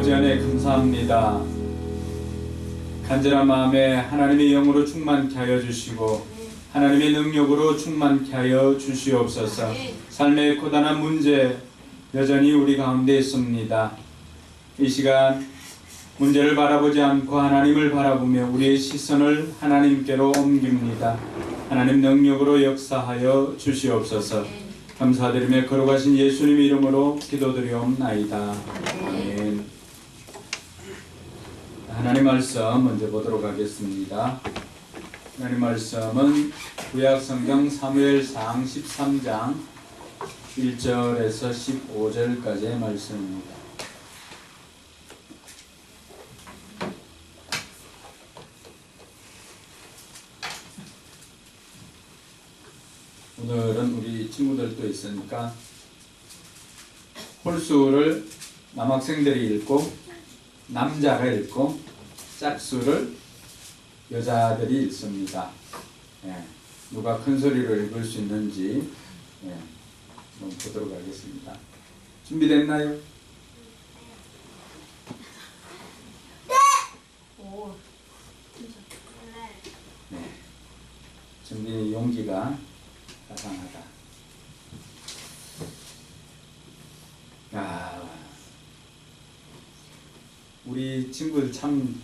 아버지 안에 감사합니다. 간절한 마음에 하나님의 영으로 충만케 하여 주시고 하나님의 능력으로 충만케 하여 주시옵소서. 삶의 고단한 문제 여전히 우리 가운데 있습니다. 이 시간 문제를 바라보지 않고 하나님을 바라보며 우리의 시선을 하나님께로 옮깁니다. 하나님 능력으로 역사하여 주시옵소서. 감사드리며 걸어가신 예수님 이름으로 기도드리옵나이다. 아멘. 하나님 말씀 먼저 보도록 하겠습니다. 하나님 말씀은 구약성경 사무엘상 13장 1절에서 15절까지의 말씀입니다. 오늘은 우리 친구들도 있으니까 홀수를 남학생들이 읽고 남자가 읽고 짝수를 여자들이 읽습니다. 누가 큰 소리로 읽을 수 있는지 한번 보도록 하겠습니다. 준비됐나요? 네. 준비 용기가 가상하다. 우리 친구들 참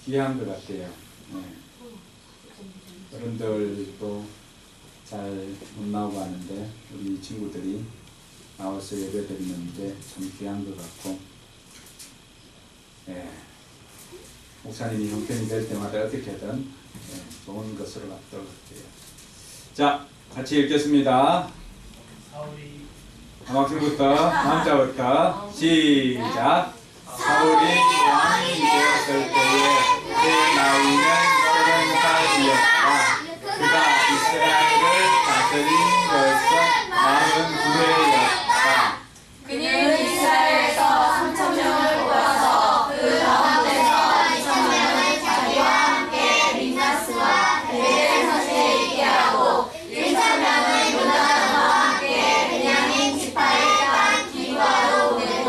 귀한 것 같아요. 어른들도 잘 못 나오고 하는데 우리 친구들이 나와서 예배 드리는데 참 귀한 것 같고, 목사님이 형편이 될 때마다 어떻게든 좋은 것으로 받도록 할게요. 자, 같이 읽겠습니다. 남학생부터 남자부터 시작. 사울이 왕이 되었을 때에 그 나이는 30살이었다. 그가 이스라엘을 다스린 것은 49회였다. 그는 이스라엘에서 3,000명을 모아서 그 가운데서 2,000명을 자기와 함께 림나스와 베델사세에 있게 하고 1,000명을 요나단과 함께 베냐민 지파의 땅 기브아로 보내고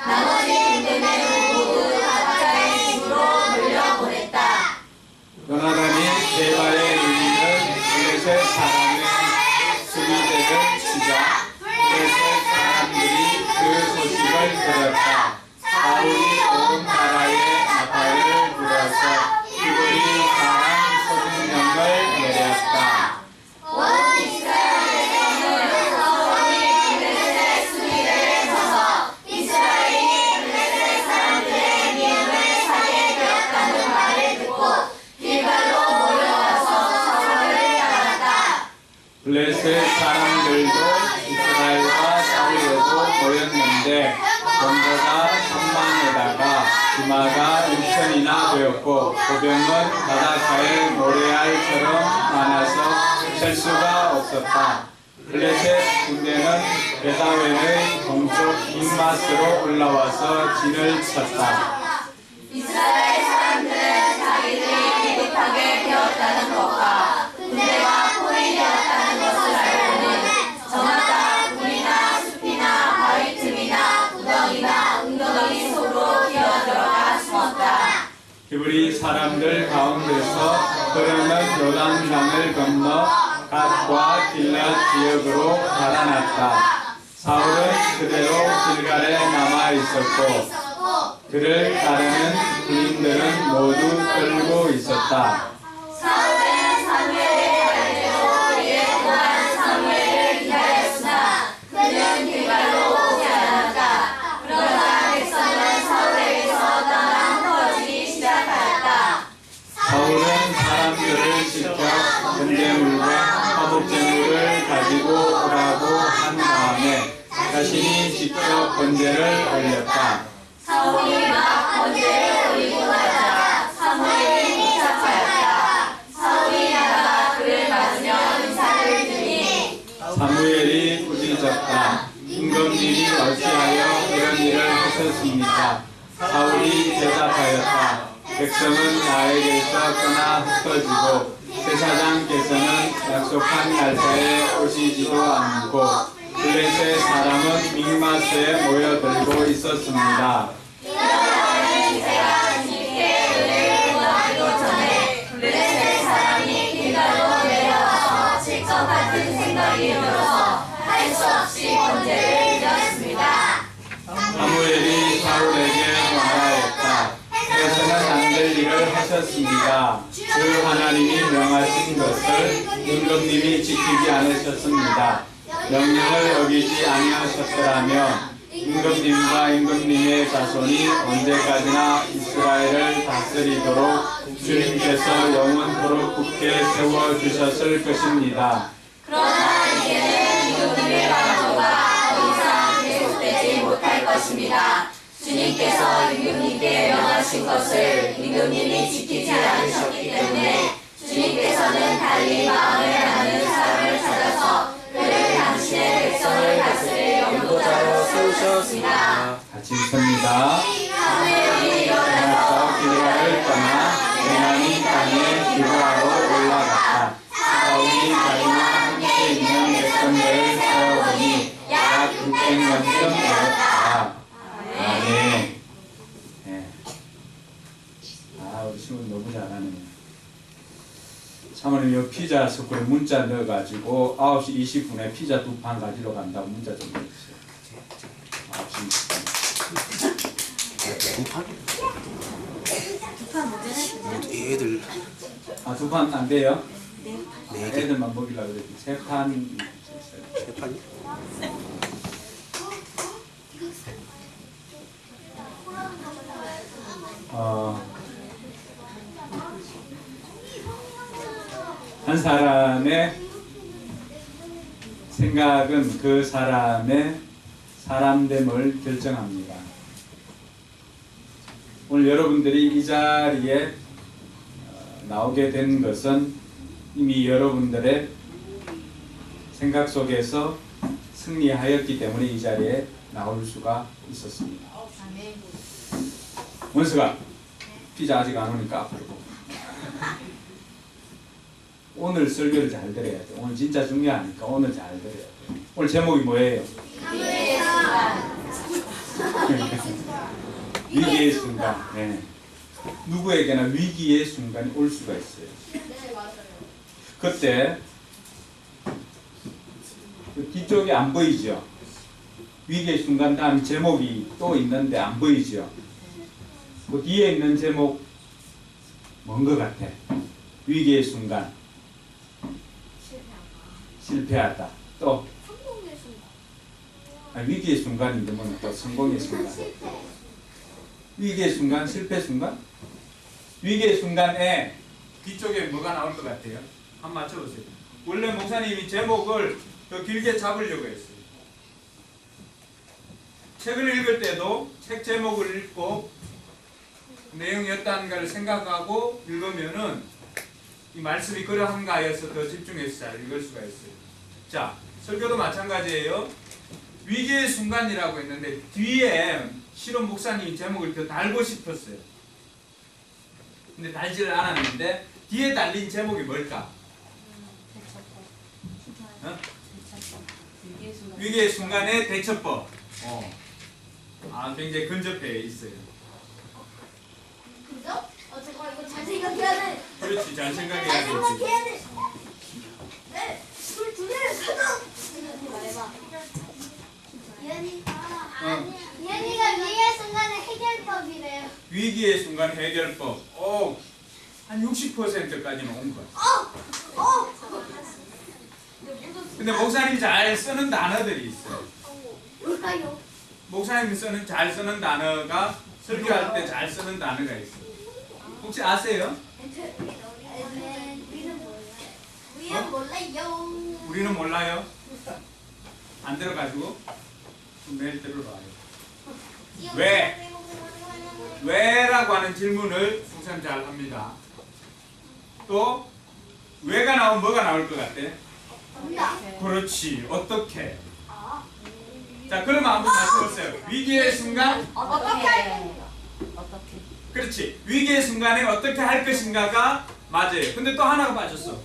나머지 군대는 모두 각자의 집으로 돌려보냈다. 요나단이 게발에 이르는 블레셋 사람의 수비대를 치자 블레셋 사람들이 그 소식을 들었다. 사울이 온 나라에 나팔을 불어서 히브리 사람 30명을 내렸다. 온 이스라엘에서는 사울이 블레셋 수비대에 서서 이스라엘이 블레셋 사람들의 미움을 사게 되었다는 말을 듣고 길갈로 모여와서 사울을 따랐다. 블레셋 사람들도 이스라엘과 싸우려고 모였는데 전부가 3만에다가 기마가 6천이나 되었고 보병은 바닷가의 모래알처럼 많아서 셀 수가 없었다. 블레셋 군대는 베다웬의 동쪽 빈마스로 올라와서 진을 쳤다. 이스라엘 사람들은 자기들이 비겁하게 되었다는 것과 군대가 포위 되었다는 것을 알고는 저마다 굴이나 숲이나 바위 틈이나 구덩이나 웅덩이 속으로 기어들어가 숨었다. 히브리 사람들 가운데서 흐르는 요단강을 건너 갓과 길랏 지역으로 달아났다. 사울은 그대로 길갈에 남아 있었고 그를 따르는 군인들은 모두 끌고 있었다. 사울은 사무엘의 말대로 오랫동안 사무엘을 기다렸으나 그는 길갈로 오지 않았다. 그러나 백성은 사울에게서 떠나 흩어지기 시작하였다. 사울은 사람들을 시켜 번제물과 화목제물을 가지고 오라고 한 다음에 자신이 직접 번제를 올렸다. 사울이 막 번제를 올리고 나자 사무엘이 도착하였다. 사울이 나가 그를 맞으며 인사를 드리니 사무엘이 꾸짖었다. 임금님이 어찌하여 이런 일을 하셨습니까? 사울이 대답하였다. 백성은 나에게서 떠나 흩어지고 제사장께서는 약속한 날짜에 오시지도 않고 블레셋 사람은 믹마스에 모여들고 있습니다. 있었습니다. 이러한 제가 주님께 은혜를 구하기도 전에 블레셋 사람이 길갈로 내려와서 실컷 같은 생각이 들어서 할 수 없이 번제를 드렸습니다. 사무엘이 사울에게 말하였다. 그래서는 안 될 일을 하셨습니다. 주 하나님이 명하신 것을 임금님이 지키지 않으셨습니다. 명령을 어기지 아니하셨더라면 임금님과 임금님의 자손이 언제까지나 이스라엘을 다스리도록 주님께서 영원토록 굳게 세워주셨을 것입니다. 그러나 이제는 임금님의 왕조가 더 이상 계속되지 못할 것입니다. 주님께서 임금님께 명하신 것을 임금님이 지키지 않으셨기 때문에 주님께서는 달리 마음에 맞는 사람을 찾아서 그를 당신의 백성을 다스릴 연도자로 세우셨습니다. 같이 읽습니다. 사무엘이 일어나서 길갈을 떠나 베냐민 땅에 기브아로 올라갔다. 사울이 자기와 함께 있는 백성들을 세어보니 약 600명쯤 되었다. 아멘. 네. 우리 친구 너무 잘하네요. 사모님 요 피자 석고에 문자 넣어가지고 9시 20분에 피자 2판 가지러 간다고 문자 좀 넣어주세요. 9시 20분. 애들 2판 안 돼요? 네 개. 애들만 먹이려고 그랬지. 3판. 세 판이? 한 사람의 생각은 그 사람의 사람됨을 결정합니다. 오늘 여러분들이 이 자리에 나오게 된 것은 이미 여러분들의 생각 속에서 승리하였기 때문에 이 자리에 나올 수가 있었습니다. 원수가 피자 아직 안 오니까 앞으로 오늘 설교를 잘 들어야 돼. 오늘 진짜 중요하니까 오늘 잘 들어야 돼. 오늘 제목이 뭐예요? 위기의 순간. 네. 누구에게나 위기의 순간이 올 수가 있어요. 그때 뒤쪽이 안 보이죠? 위기의 순간 다음 제목이 또 있는데 안 보이죠? 그 뒤에 있는 제목 뭔 것 같아? 위기의 순간. 실패하다. 또 성공의 순간. 위기의 순간인데 뭐는 또 성공의 순간. 위기의 순간, 실패 순간? 위기의 순간에 뒤쪽에 뭐가 나올 것 같아요? 한번 맞춰보세요. 원래 목사님이 제목을 더 길게 잡으려고 했어요. 책을 읽을 때도 책 제목을 읽고 내용이 어떠한가를 생각하고 읽으면은 이 말씀이 그러한가 해서 더 집중해서 잘 읽을 수가 있어요. 자, 설교도 마찬가지예요. 위기의 순간이라고 했는데 뒤에 실은 목사님이 제목을 더 달고 싶었어요. 근데 달지를 않았는데 뒤에 달린 제목이 뭘까? 어? 위기의 순간의 대처법. 굉장히 근접해 있어요. 그죠? 잠깐만 이거 잘 생각해야 돼. 그렇지, 잘 잘 생각해야 되지. 생각해야 돼. 네, 우리 두 개를 가져. 말해봐. 이현이가 위기의 순간의 해결법이래요. 위기의 순간 해결법. 한 60%까지는 온 거야. 근데 목사님이 잘 쓰는 단어들이 있어요. 뭘까요? 목사님이 잘 쓰는 단어가 설교할 때 잘 쓰는 단어가 있어요. 혹시 아세요? 우리는 몰라요. 우리는 몰라요. 안 들어가지고 매일 들어봐요. 왜? 왜라고 하는 질문을 목사님 잘 합니다. 또 왜가 나오면 뭐가 나올 것 같아? 그렇지. 어떻게? 자, 그러면 한번 맞춰보세요. 위기의 순간? 어떻게 할 겁니다. 그렇지. 위기의 순간에 어떻게 할 것인가가 맞아요. 근데 또 하나가 빠졌어.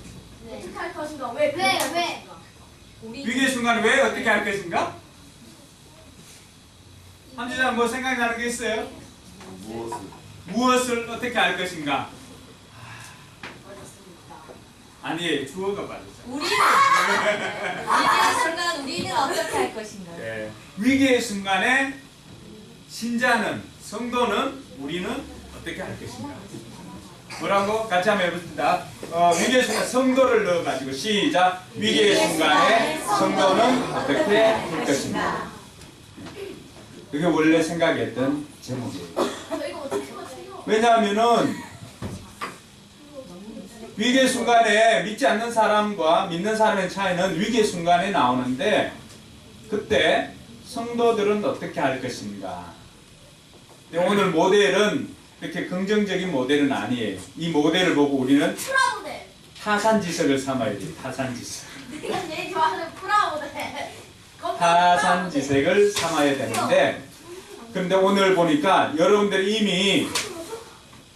어떻게 할 것인가? 왜? 위기의 순간에 왜 어떻게 할 것인가? 함지장 뭐 생각나는 게 있어요? 무엇을 어떻게 할 것인가? 아니, 주어가 빠졌어. 우리는 순간 우리는 어떻게 할 것인가? 네. 위기의 순간에 신자는, 성도는, 우리는 어떻게 할 것인가? 뭐라고? 같이 한번 해봅시다. 위기의 순간 성도를 넣어가지고 시작. 위기의 순간에 성도는 어떻게 할 것인가? 그게 원래 생각했던 제목이에요. 이거 어떻게 맞춰요? 왜냐하면은 위기의 순간에 믿지 않는 사람과 믿는 사람의 차이는 위기의 순간에 나오는데, 그때 성도들은 어떻게 할 것인가? 오늘 모델은 이렇게 긍정적인 모델은 아니에요. 이 모델을 보고 우리는 프라모델. 타산지석을 삼아야 돼요. 타산지석. 내가 제일 좋아하는 프라모델. 타산지석을 삼아야 되는데, 그런데 오늘 보니까 여러분들이 이미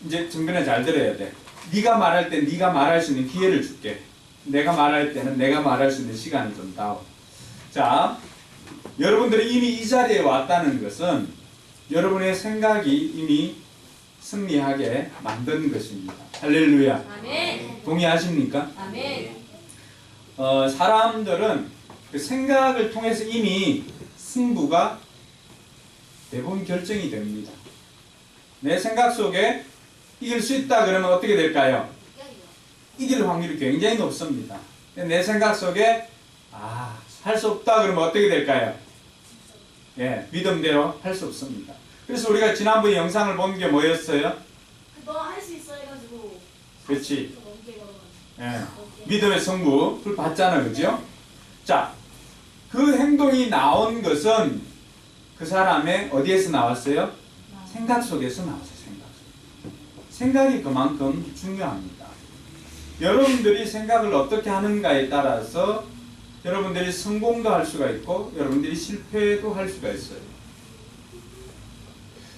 이제 정변에 잘 들어야 돼. 네가 말할 때 네가 말할 수 있는 기회를 줄게. 내가 말할 때는 내가 말할 수 있는 시간을 좀 다오. 자, 여러분들이 이미 이 자리에 왔다는 것은 여러분의 생각이 이미 승리하게 만든 것입니다. 할렐루야. 아멘. 동의하십니까? 아멘. 사람들은 그 생각을 통해서 이미 승부가 대부분 결정이 됩니다. 내 생각 속에 이길 수 있다 그러면 어떻게 될까요? 이길 확률이 굉장히 높습니다. 내 생각 속에 할 수 없다 그러면 어떻게 될까요? 예, 믿음대로 할 수 없습니다. 그래서 우리가 지난번에 영상을 본 게 뭐였어요? 너 할 수 있어 해가지고. 그렇지. 넘게 걸어가지고. 예, 믿음의 성부 그걸 봤잖아, 그죠? 자, 그 행동이 나온 것은 그 사람의 어디에서 나왔어요? 생각 속에서 나왔어요. 생각이 그만큼 중요합니다. 여러분들이 생각을 어떻게 하는가에 따라서 여러분들이 성공도 할 수가 있고 여러분들이 실패도 할 수가 있어요.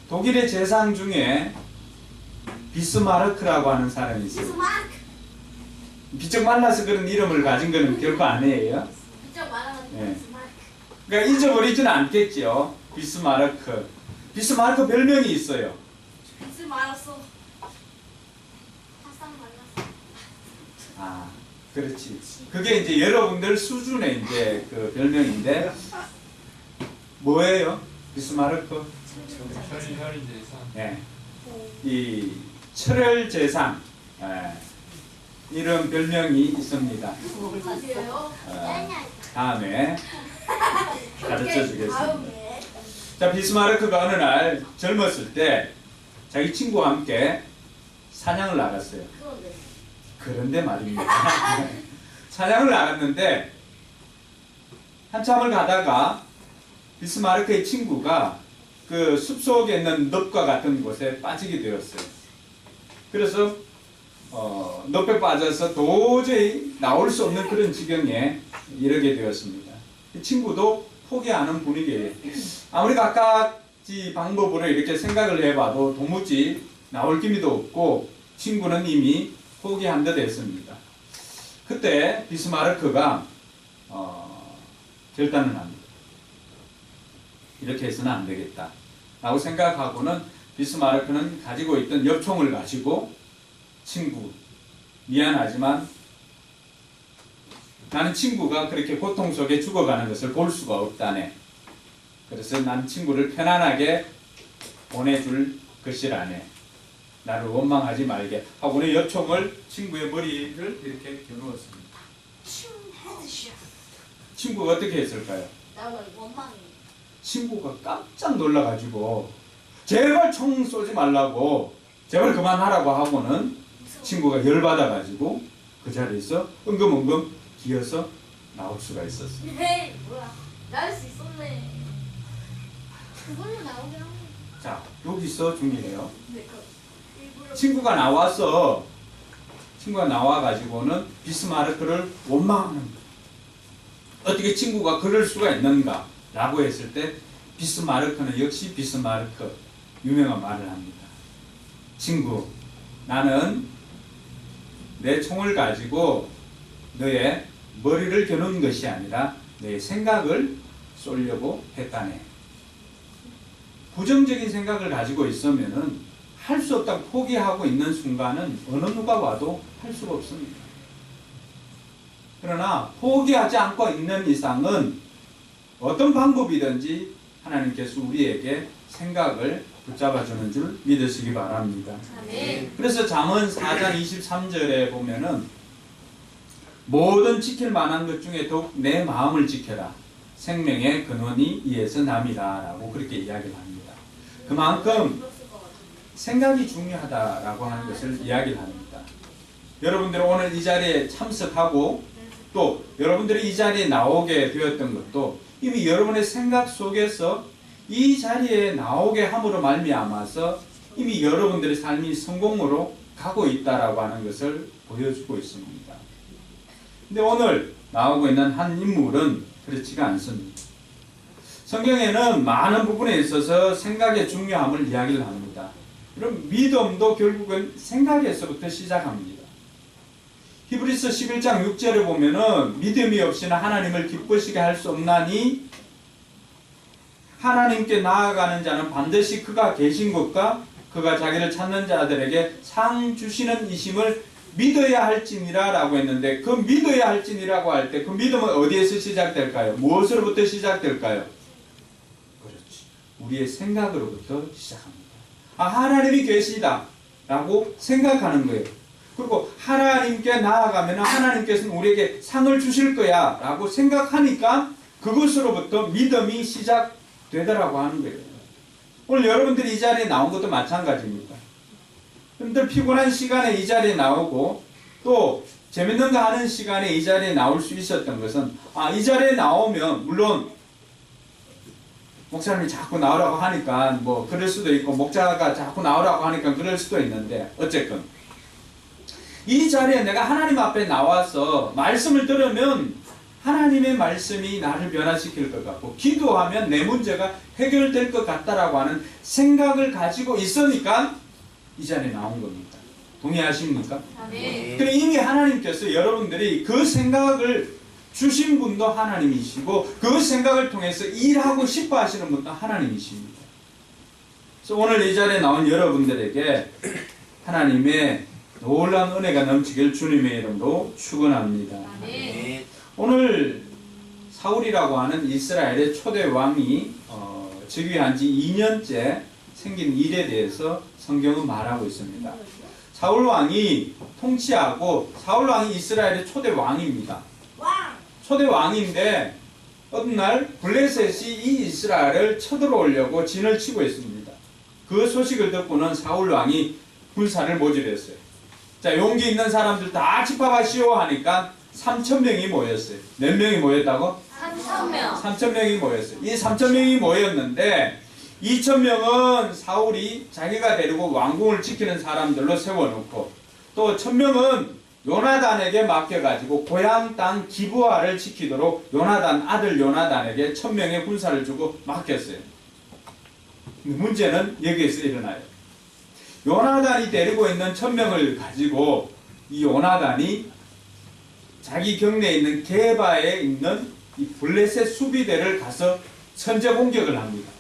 독일의 재상 중에 비스마르크라고 하는 사람이 있어요. 비스마르크. 비쩍 말라서 그런 이름을 가진 것은 결코 아니에요. 진짜 말하는 예. 비스마르크. 그러니까 잊어버리지는 않겠죠. 비스마르크. 비스마르크 별명이 있어요. 비스마르크. 화상 말랐어. 그렇지. 그게 이제 여러분들 수준의 이제 그 별명인데 뭐예요? 비스마르크? 예. 이 철혈재상 이런 별명이 있습니다. 어디예요? 다음에 가르쳐 주겠습니다. 다음에. 자, 비스마르크가 어느 날 젊었을 때 자기 친구와 함께 사냥을 나갔어요. 그런데. 그런데 말입니다. 사냥을 나갔는데 한참을 가다가 비스마르크의 친구가 그 숲속에 있는 늪과 같은 곳에 빠지게 되었어요. 그래서 늪에 빠져서 도저히 나올 수 없는 그런 지경에 이르게 되었습니다. 이 친구도 포기하는 분위기예요. 아무리 각가지 방법으로 이렇게 생각을 해봐도 도무지 나올 기미도 없고 친구는 이미 포기한 듯 했습니다. 그때 비스마르크가 결단을 합니다. 이렇게 해서는 안 되겠다 라고 생각하고는 비스마르크는 가지고 있던 엽총을 가지고 친구, 미안하지만 나는 친구가 그렇게 고통 속에 죽어가는 것을 볼 수가 없다네. 그래서 난 친구를 편안하게 보내줄 것이라네. 나를 원망하지 말게 하고는 엽총을 친구의 머리를 이렇게 겨누었습니다. 헤드샷. 친구가 어떻게 했을까요? 나는 원망이. 친구가 깜짝 놀라가지고 제발 총 쏘지 말라고 제발 그만하라고 하고는 친구가 열받아가지고 그 자리에서 엉금엉금 기어서 나올 수가 있었어요. 에이 뭐야? 나올 수 있었네. 그걸로 나오긴 하네. 자, 여기서 중요해요. 네, 일부러. 친구가 나와가지고는 비스마르크를 원망하는 거예요. 어떻게 친구가 그럴 수가 있는가 라고 했을 때 비스마르크는 역시 비스마르크 유명한 말을 합니다. 친구, 나는 내 총을 가지고 너의 머리를 겨눈 것이 아니라 너의 생각을 쏘려고 했다네. 부정적인 생각을 가지고 있으면은 할 수 없다 포기하고 있는 순간은 어느 누가 와도 할 수가 없습니다. 그러나 포기하지 않고 있는 이상은 어떤 방법이든지 하나님께서 우리에게 생각을 붙잡아주는 줄 믿으시기 바랍니다. 그래서 잠언 4장 23절에 보면은 모든 지킬 만한 것 중에 더욱 내 마음을 지켜라. 생명의 근원이 이에서 남이라 라고 그렇게 이야기를 합니다. 그만큼 생각이 중요하다라고 하는 것을 이야기를 합니다. 여러분들이 오늘 이 자리에 참석하고 또 여러분들이 이 자리에 나오게 되었던 것도 이미 여러분의 생각 속에서 이 자리에 나오게 함으로 말미암아서 이미 여러분들의 삶이 성공으로 가고 있다라고 하는 것을 보여주고 있습니다. 근데 오늘 나오고 있는 한 인물은 그렇지가 않습니다. 성경에는 많은 부분에 있어서 생각의 중요함을 이야기를 합니다. 그럼 믿음도 결국은 생각에서부터 시작합니다. 히브리서 11장 6절에 보면은 믿음이 없이는 하나님을 기쁘시게 할 수 없나니 하나님께 나아가는 자는 반드시 그가 계신 것과 그가 자기를 찾는 자들에게 상 주시는 이심을 믿어야 할지니라 라고 했는데 그 믿어야 할지니라고 할 때 그 믿음은 어디에서 시작될까요? 무엇으로부터 시작될까요? 그렇지. 우리의 생각으로부터 시작합니다. 아, 하나님이 계시다 라고 생각하는 거예요. 그리고 하나님께 나아가면 하나님께서는 우리에게 상을 주실 거야 라고 생각하니까 그것으로부터 믿음이 시작되더라고 하는 거예요. 오늘 여러분들이 이 자리에 나온 것도 마찬가지입니다. 여러분들 피곤한 시간에 이 자리에 나오고 또 재밌는 거 하는 시간에 이 자리에 나올 수 있었던 것은 이 자리에 나오면 물론 목사님이 자꾸 나오라고 하니까 뭐 그럴 수도 있고 목자가 자꾸 나오라고 하니까 그럴 수도 있는데 어쨌든 이 자리에 내가 하나님 앞에 나와서 말씀을 들으면 하나님의 말씀이 나를 변화시킬 것 같고 기도하면 내 문제가 해결될 것 같다라고 하는 생각을 가지고 있으니까 이 자리에 나온 겁니다. 동의하십니까? 네. 그럼 이미 하나님께서 여러분들이 그 생각을 주신 분도 하나님이시고 그 생각을 통해서 일하고 싶어 하시는 분도 하나님이십니다. 그래서 오늘 이 자리에 나온 여러분들에게 하나님의 놀라운 은혜가 넘치길 주님의 이름으로 축원합니다. 네. 오늘 사울이라고 하는 이스라엘의 초대 왕이 즉위한 지 2년째 생긴 일에 대해서 성경은 말하고 있습니다. 사울 왕이 통치하고 사울 왕이 이스라엘의 초대 왕입니다. 초대 왕인데 어느 날 블레셋이 이 이스라엘을 쳐들어오려고 진을 치고 있습니다. 그 소식을 듣고는 사울 왕이 군사를 모집했어요. 자, 용기 있는 사람들 다 집합하시오 하니까 3,000명이 모였어요. 몇 명이 모였다고? 3,000명. 3,000명이 모였어요. 이 3,000명이 모였는데 2,000명은 사울이 자기가 데리고 왕궁을 지키는 사람들로 세워놓고 또 1,000명은 요나단에게 맡겨가지고 고향 땅 기브아를 지키도록 요나단 아들 요나단에게 1,000명의 군사를 주고 맡겼어요. 문제는 여기에서 일어나요. 요나단이 데리고 있는 1,000명을 가지고 이 요나단이 자기 경내에 있는 게바에 있는 이 블레셋 수비대를 가서 선제 공격을 합니다.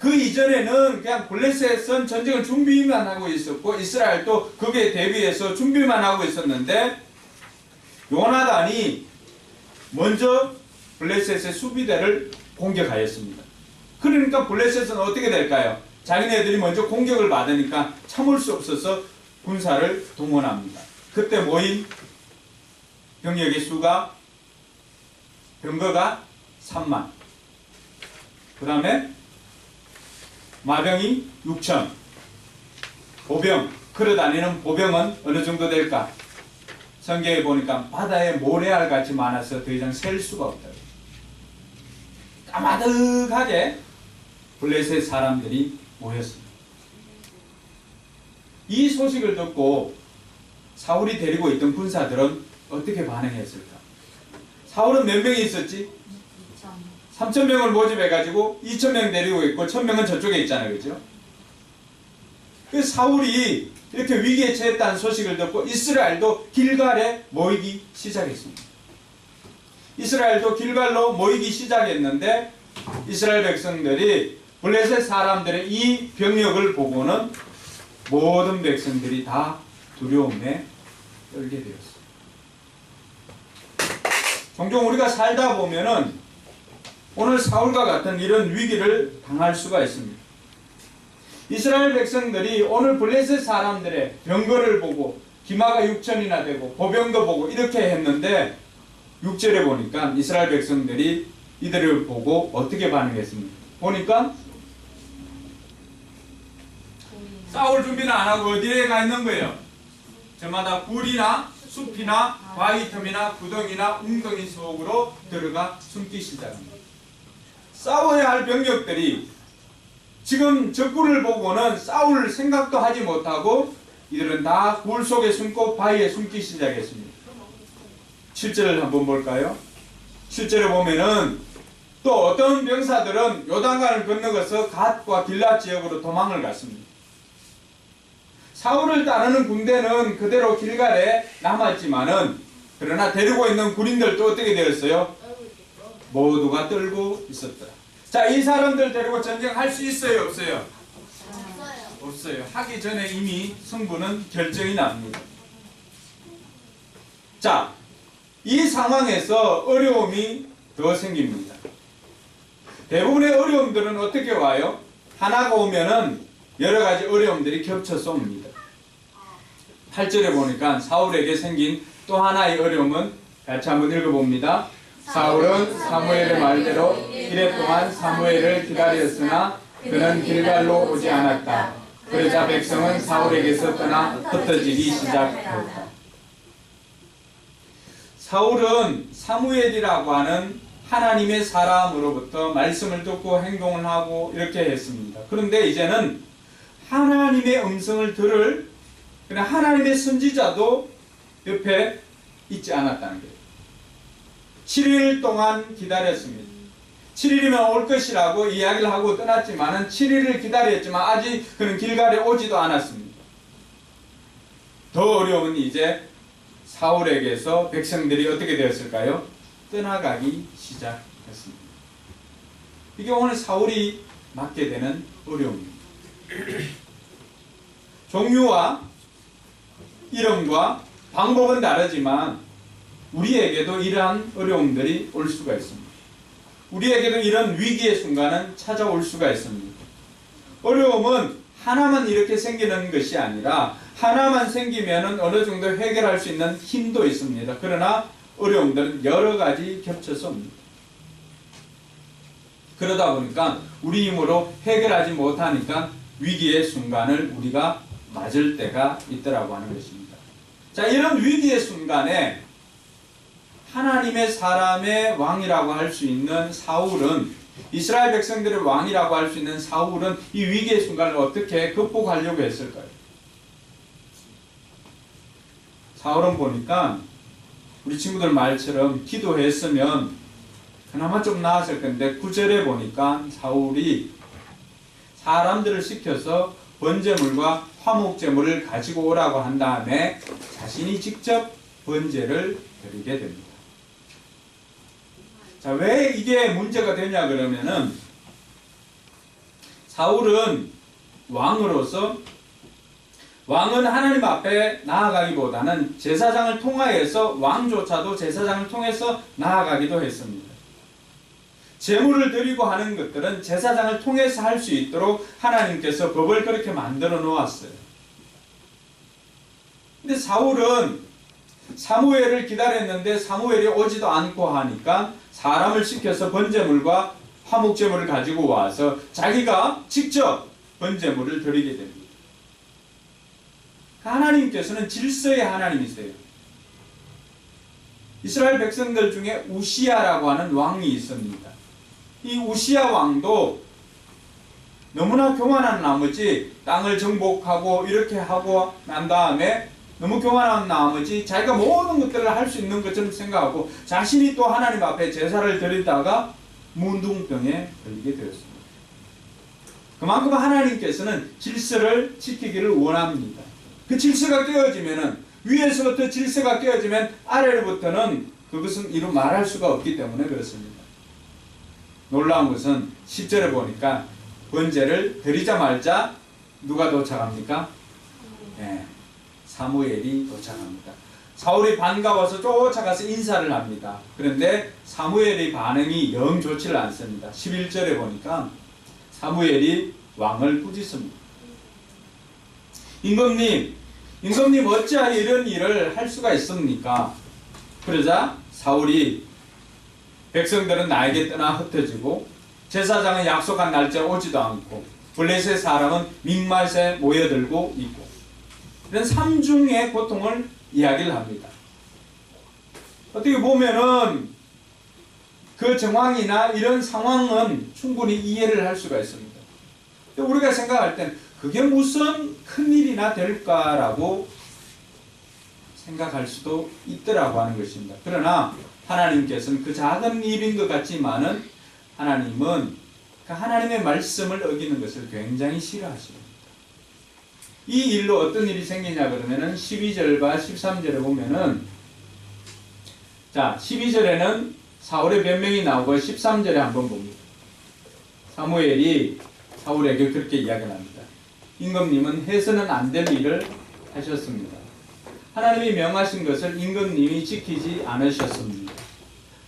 그 이전에는 그냥 블레셋은 전쟁을 준비만 하고 있었고 이스라엘도 거기에 대비해서 준비만 하고 있었는데 요나단이 먼저 블레셋의 수비대를 공격하였습니다. 그러니까 블레셋은 어떻게 될까요? 자기네들이 먼저 공격을 받으니까 참을 수 없어서 군사를 동원합니다. 그때 모인 병력의 수가 병거가 3만, 그 다음에 마병이 6천, 보병, 걸어다니는 보병은 어느 정도 될까? 성경에 보니까 바다에 모래알 같이 많아서 더 이상 셀 수가 없다. 까마득하게 블레셋 사람들이 모였습니다. 이 소식을 듣고 사울이 데리고 있던 군사들은 어떻게 반응했을까? 사울은 몇 명이 있었지? 3,000명을 모집해가지고 2,000명 데리고 있고 1,000명은 저쪽에 있잖아요. 그죠? 그래서 사울이 이렇게 위기에 처했다는 소식을 듣고 이스라엘도 길갈에 모이기 시작했습니다. 이스라엘도 길갈로 모이기 시작했는데 이스라엘 백성들이 블레셋 사람들의 이 병력을 보고는 모든 백성들이 다 두려움에 떨게 되었어요. 종종 우리가 살다 보면은 오늘 사울과 같은 이런 위기를 당할 수가 있습니다. 이스라엘 백성들이 오늘 블레셋 사람들의 병거를 보고 기마가 6천이나 되고 보병도 보고 이렇게 했는데 6절에 보니까 이스라엘 백성들이 이들을 보고 어떻게 반응했습니까? 보니까 싸울 준비는 안 하고 어디에 가 있는 거예요? 저마다 굴이나 숲이나 바위 틈이나 구덩이나 웅덩이 속으로 들어가 숨기 시작합니다. 싸워야 할 병력들이 지금 적군을 보고는 싸울 생각도 하지 못하고 이들은 다 굴 속에 숨고 바위에 숨기 시작했습니다. 7절을 한번 볼까요? 7절에 보면은 또 어떤 병사들은 요단강을 건너가서 갓과 길랏 지역으로 도망을 갔습니다. 사울을 따르는 군대는 그대로 길갈에 남았지만은 그러나 데리고 있는 군인들도 어떻게 되었어요? 모두가 떨고 있었더라. 자, 이 사람들 데리고 전쟁할 수 있어요, 없어요? 없어요. 하기 전에 이미 승부는 결정이 납니다. 자, 이 상황에서 어려움이 더 생깁니다. 대부분의 어려움들은 어떻게 와요? 하나가 오면은 여러 가지 어려움들이 겹쳐서 옵니다. 8절에 보니까 사울에게 생긴 또 하나의 어려움은 같이 한번 읽어봅니다. 사울은 사무엘의 말대로 이래 동안 사무엘을 기다렸으나 그는 길갈로 오지 않았다. 그러자 백성은 사울에게서 떠나 흩어지기 시작했다. 사울은 사무엘이라고 하는 하나님의 사람으로부터 말씀을 듣고 행동을 하고 이렇게 했습니다. 그런데 이제는 하나님의 음성을 들을 그냥 하나님의 선지자도 옆에 있지 않았다는 거예요. 7일 동안 기다렸습니다. 7일이면 올 것이라고 이야기를 하고 떠났지만은 7일을 기다렸지만 아직 그는 길갈에 오지도 않았습니다. 더 어려움은 이제 사울에게서 백성들이 어떻게 되었을까요? 떠나가기 시작했습니다. 이게 오늘 사울이 맞게 되는 어려움입니다. 종류와 이름과 방법은 다르지만 우리에게도 이러한 어려움들이 올 수가 있습니다. 우리에게도 이런 위기의 순간은 찾아올 수가 있습니다. 어려움은 하나만 이렇게 생기는 것이 아니라 하나만 생기면 어느 정도 해결할 수 있는 힘도 있습니다. 그러나 어려움들은 여러 가지 겹쳐서 옵니다. 그러다 보니까 우리 힘으로 해결하지 못하니까 위기의 순간을 우리가 맞을 때가 있더라고 하는 것입니다. 자, 이런 위기의 순간에 하나님의 사람의 왕이라고 할 수 있는 사울은 이스라엘 백성들의 왕이라고 할 수 있는 사울은 이 위기의 순간을 어떻게 극복하려고 했을까요? 사울은 보니까 우리 친구들 말처럼 기도했으면 그나마 좀 나았을 건데 9절에 보니까 사울이 사람들을 시켜서 번제물과 화목제물을 가지고 오라고 한 다음에 자신이 직접 번제를 드리게 됩니다. 자, 왜 이게 문제가 되냐 그러면은 사울은 왕으로서 왕은 하나님 앞에 나아가기보다는 제사장을 통하여서 왕조차도 제사장을 통해서 나아가기도 했습니다. 제물을 드리고 하는 것들은 제사장을 통해서 할 수 있도록 하나님께서 법을 그렇게 만들어 놓았어요. 근데 사울은 사무엘을 기다렸는데 사무엘이 오지도 않고 하니까 사람을 시켜서 번제물과 화목제물을 가지고 와서 자기가 직접 번제물을 드리게 됩니다. 하나님께서는 질서의 하나님이세요. 이스라엘 백성들 중에 우시야라고 하는 왕이 있습니다. 이 우시야 왕도 너무나 교만한 나머지 땅을 정복하고 이렇게 하고 난 다음에 너무 교만한 나머지 자기가 모든 것들을 할 수 있는 것처럼 생각하고 자신이 또 하나님 앞에 제사를 드리다가 문둥병에 걸리게 되었습니다. 그만큼 하나님께서는 질서를 지키기를 원합니다. 그 질서가 깨어지면은 위에서부터 질서가 깨어지면 아래로부터는 그것은 이루 말할 수가 없기 때문에 그렇습니다. 놀라운 것은 10절에 보니까 번제를 드리자마자 누가 도착합니까? 네, 사무엘이 도착합니다. 사울이 반가워서 쫓아가서 인사를 합니다. 그런데 사무엘의 반응이 영 좋지를 않습니다. 11절에 보니까 사무엘이 왕을 꾸짖습니다. 임금님 어찌하여 이런 일을 할 수가 있습니까? 그러자 사울이 백성들은 나에게 떠나 흩어지고 제사장은 약속한 날짜에 오지도 않고 블레셋 사람은 mikmat에 모여들고 있고 이런 삼중의 고통을 이야기를 합니다. 어떻게 보면은 그 정황이나 이런 상황은 충분히 이해를 할 수가 있습니다. 우리가 생각할 땐 그게 무슨 큰일이나 될까라고 생각할 수도 있더라고 하는 것입니다. 그러나 하나님께서는 그 작은 일인 것 같지만은 하나님은 그 하나님의 말씀을 어기는 것을 굉장히 싫어하십니다. 이 일로 어떤 일이 생기냐 그러면은 12절과 13절에 보면은 자 12절에는 사울의 변명이 나오고 13절에 한번 봅니다. 사무엘이 사울에게 그렇게 이야기를 합니다. 임금님은 해서는 안 될 일을 하셨습니다. 하나님이 명하신 것을 임금님이 지키지 않으셨습니다.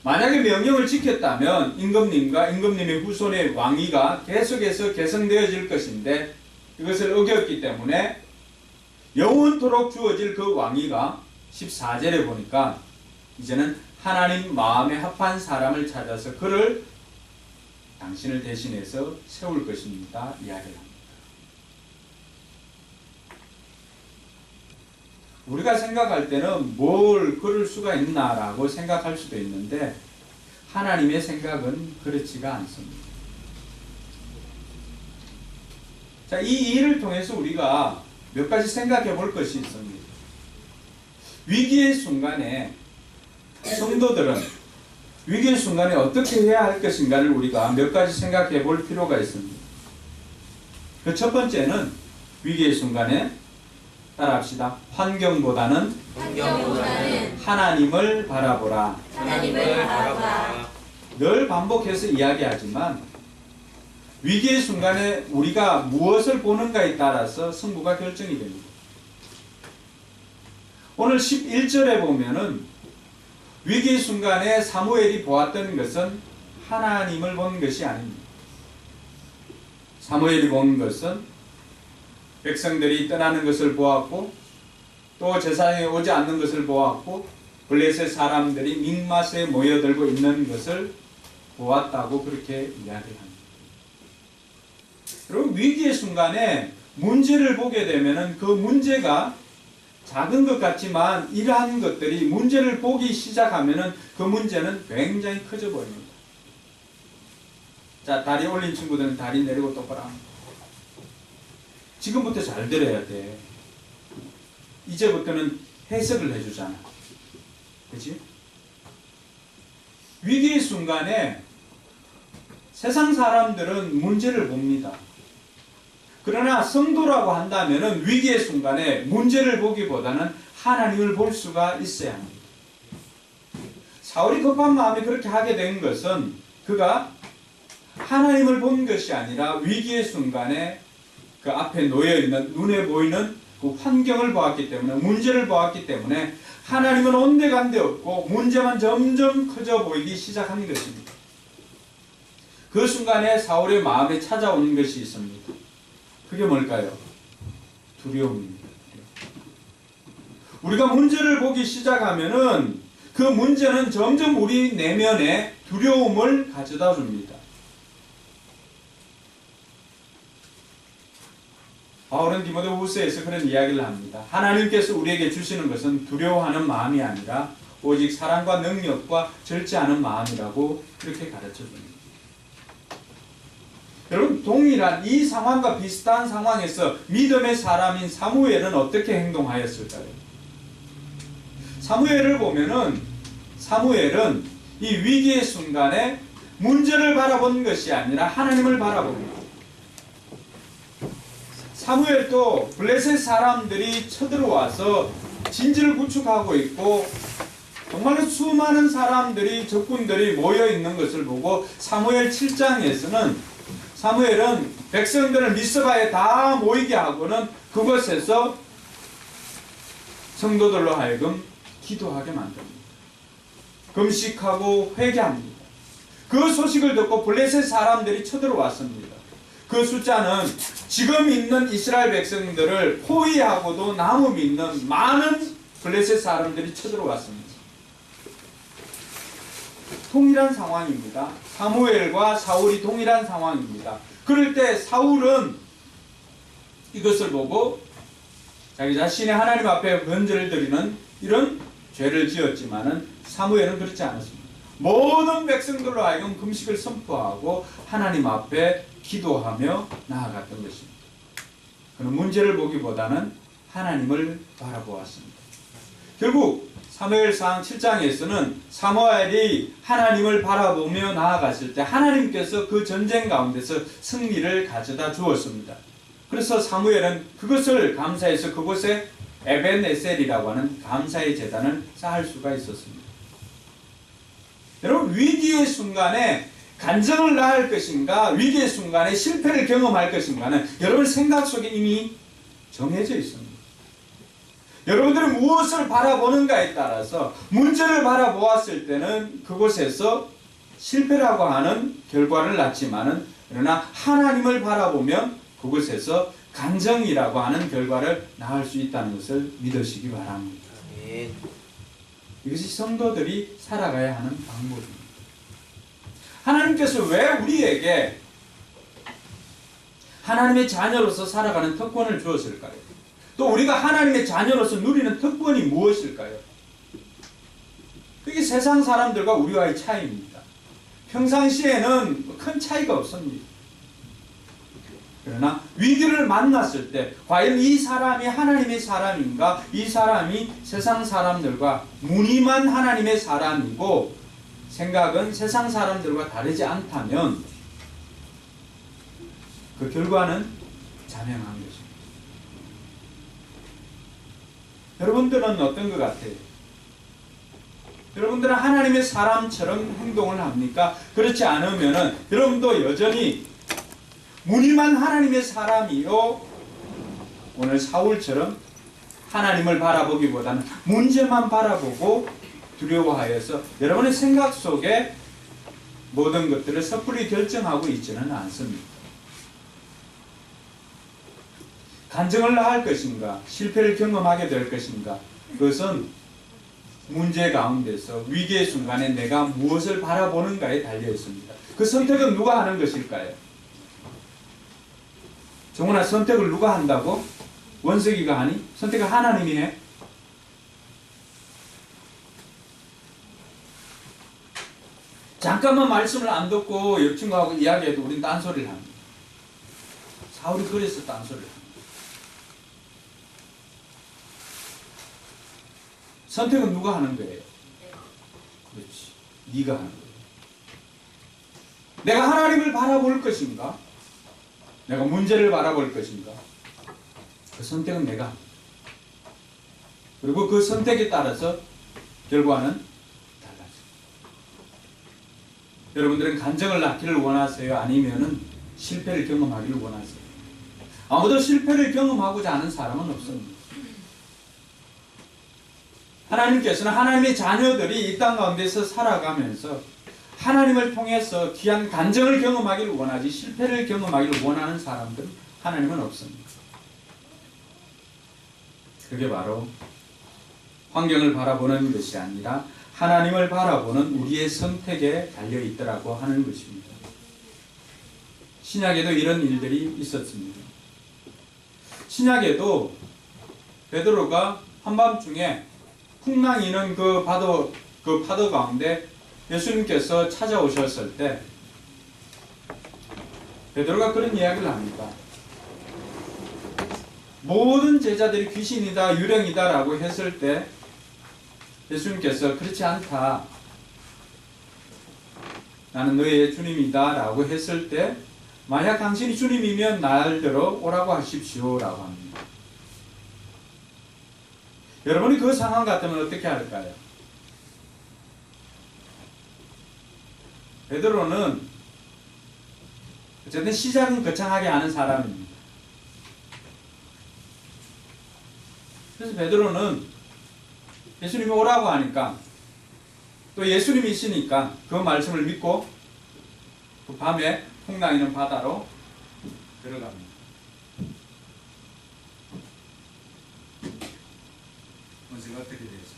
만약에 명령을 지켰다면 임금님과 임금님의 후손의 왕위가 계속해서 계승되어질 것인데 이것을 어겼기 때문에 영원토록 주어질 그 왕위가 14절에 보니까 이제는 하나님 마음에 합한 사람을 찾아서 그를 당신을 대신해서 세울 것입니다. 이야기를 합니다. 우리가 생각할 때는 뭘 그럴 수가 있나라고 생각할 수도 있는데 하나님의 생각은 그렇지가 않습니다. 자, 이 일을 통해서 우리가 몇 가지 생각해 볼 것이 있습니다. 위기의 순간에 성도들은 위기의 순간에 어떻게 해야 할 것인가를 우리가 몇 가지 생각해 볼 필요가 있습니다. 그 첫 번째는 위기의 순간에 따라합시다. 환경보다는 하나님을 바라보라. 늘 반복해서 이야기하지만 위기의 순간에 우리가 무엇을 보는가에 따라서 승부가 결정이 됩니다. 오늘 11절에 보면은 위기의 순간에 사무엘이 보았던 것은 하나님을 본 것이 아닙니다. 사무엘이 본 것은 백성들이 떠나는 것을 보았고 또 제사장이 오지 않는 것을 보았고 블레셋 사람들이 mikmat에 모여들고 있는 것을 보았다고 그렇게 이야기합니다. 여러분 위기의 순간에 문제를 보게 되면은 그 문제가 작은 것 같지만 이러한 것들이 문제를 보기 시작하면은 그 문제는 굉장히 커져 보입니다. 자, 다리 올린 친구들은 다리 내리고 똑바로 합니다. 지금부터 잘 들어야 돼. 이제부터는 해석을 해주잖아. 그치? 위기의 순간에 세상 사람들은 문제를 봅니다. 그러나 성도라고 한다면 위기의 순간에 문제를 보기보다는 하나님을 볼 수가 있어야 합니다. 사울이 급한 마음에 그렇게 하게 된 것은 그가 하나님을 본 것이 아니라 위기의 순간에 그 앞에 놓여있는 눈에 보이는 그 환경을 보았기 때문에 문제를 보았기 때문에 하나님은 온데간데 없고 문제만 점점 커져 보이기 시작한 것입니다. 그 순간에 사울의 마음에 찾아오는 것이 있습니다. 그게 뭘까요? 두려움입니다. 우리가 문제를 보기 시작하면은 그 문제는 점점 우리 내면에 두려움을 가져다 줍니다. 바울은 디모데후서에서 그런 이야기를 합니다. 하나님께서 우리에게 주시는 것은 두려워하는 마음이 아니라 오직 사랑과 능력과 절제하는 마음이라고 그렇게 가르쳐줍니다. 여러분 동일한 이 상황과 비슷한 상황에서 믿음의 사람인 사무엘은 어떻게 행동하였을까요? 사무엘을 보면은 사무엘은 이 위기의 순간에 문제를 바라본 것이 아니라 하나님을 바라봅니다. 사무엘도 블레셋 사람들이 쳐들어와서 진지를 구축하고 있고 정말로 수많은 사람들이 적군들이 모여 있는 것을 보고 사무엘 7장에서는 사무엘은 백성들을 미스바에 다 모이게 하고는 그곳에서 성도들로 하여금 기도하게 만듭니다. 금식하고 회개합니다. 그 소식을 듣고 블레셋 사람들이 쳐들어왔습니다. 그 숫자는 지금 있는 이스라엘 백성들을 포위하고도 나무 믿는 많은 블레셋 사람들이 쳐들어왔습니다. 동일한 상황입니다. 사무엘과 사울이 동일한 상황입니다. 그럴 때 사울은 이것을 보고 자기 자신의 하나님 앞에 번제를 드리는 이런 죄를 지었지만은 사무엘은 그렇지 않았습니다. 모든 백성들로 하여금 금식을 선포하고 하나님 앞에 기도하며 나아갔던 것입니다. 그는 문제를 보기보다는 하나님을 바라보았습니다. 결국 사무엘상 7장에서는 사무엘이 하나님을 바라보며 나아갔을 때 하나님께서 그 전쟁 가운데서 승리를 가져다 주었습니다. 그래서 사무엘은 그것을 감사해서 그곳에 에벤에셀이라고 하는 감사의 제단을 쌓을 수가 있었습니다. 여러분, 위기의 순간에 간증을 낳을 것인가, 위기의 순간에 실패를 경험할 것인가는 여러분 생각 속에 이미 정해져 있습니다. 여러분들은 무엇을 바라보는가에 따라서 문제를 바라보았을 때는 그곳에서 실패라고 하는 결과를 낳지만은, 그러나 하나님을 바라보면 그곳에서 간증이라고 하는 결과를 낳을 수 있다는 것을 믿으시기 바랍니다. 아멘. 이것이 성도들이 살아가야 하는 방법입니다. 하나님께서 왜 우리에게 하나님의 자녀로서 살아가는 특권을 주었을까요? 또 우리가 하나님의 자녀로서 누리는 특권이 무엇일까요? 그게 세상 사람들과 우리와의 차이입니다. 평상시에는 큰 차이가 없습니다. 그러나 위기를 만났을 때 과연 이 사람이 하나님의 사람인가, 이 사람이 세상 사람들과 무늬만 하나님의 사람이고 생각은 세상 사람들과 다르지 않다면 그 결과는 자명한 것입니다. 여러분들은 어떤 것 같아요? 여러분들은 하나님의 사람처럼 행동을 합니까? 그렇지 않으면은 여러분도 여전히 무늬만 하나님의 사람이요, 오늘 사울처럼 하나님을 바라보기보다는 문제만 바라보고 두려워하여서 여러분의 생각 속에 모든 것들을 섣불리 결정하고 있지는 않습니다. 간증을 할 것인가, 실패를 경험하게 될 것인가, 그것은 문제 가운데서 위기의 순간에 내가 무엇을 바라보는가에 달려 있습니다. 그 선택은 누가 하는 것일까요? 정훈아, 선택을 누가 한다고? 원석이가 하니? 선택을 하나님이 해? 잠깐만 말씀을 안 듣고 옆 친구하고 이야기해도 우린 딴소리를 합니다. 사울이 그래서 딴소리를 합니다. 선택은 누가 하는 거예요? 그렇지. 네가 하는 거예요. 내가 하나님을 바라볼 것인가? 내가 문제를 바라볼 것인가? 그 선택은 내가 합니다. 그리고 그 선택에 따라서 결과는 달라집니다. 여러분들은 간증을 낳기를 원하세요? 아니면은 실패를 경험하기를 원하세요? 아무도 실패를 경험하고자 하는 사람은 없습니다. 하나님께서는 하나님의 자녀들이 이 땅 가운데서 살아가면서 하나님을 통해서 귀한 간증을 경험하기를 원하지 실패를 경험하기를 원하는 사람들은 하나님은 없습니다. 그게 바로 환경을 바라보는 것이 아니라 하나님을 바라보는 우리의 선택에 달려있더라고 하는 것입니다. 신약에도 이런 일들이 있었습니다. 신약에도 베드로가 한밤중에 풍랑이는 그 파도 가운데 예수님께서 찾아오셨을 때 베드로가 그런 이야기를 합니다. 모든 제자들이 귀신이다, 유령이다 라고 했을 때 예수님께서 그렇지 않다, 나는 너의 주님이다 라고 했을 때 만약 당신이 주님이면 날들어 오라고 하십시오 라고 합니다. 여러분이 그 상황 같으면 어떻게 할까요? 베드로는 어쨌든 시작은 거창하게 하는 사람입니다. 그래서 베드로는 예수님이 오라고 하니까 또 예수님이 있으니까 그 말씀을 믿고 그 밤에 풍랑이는 바다로 들어갑니다. 문제가 어떻게 되었습니까?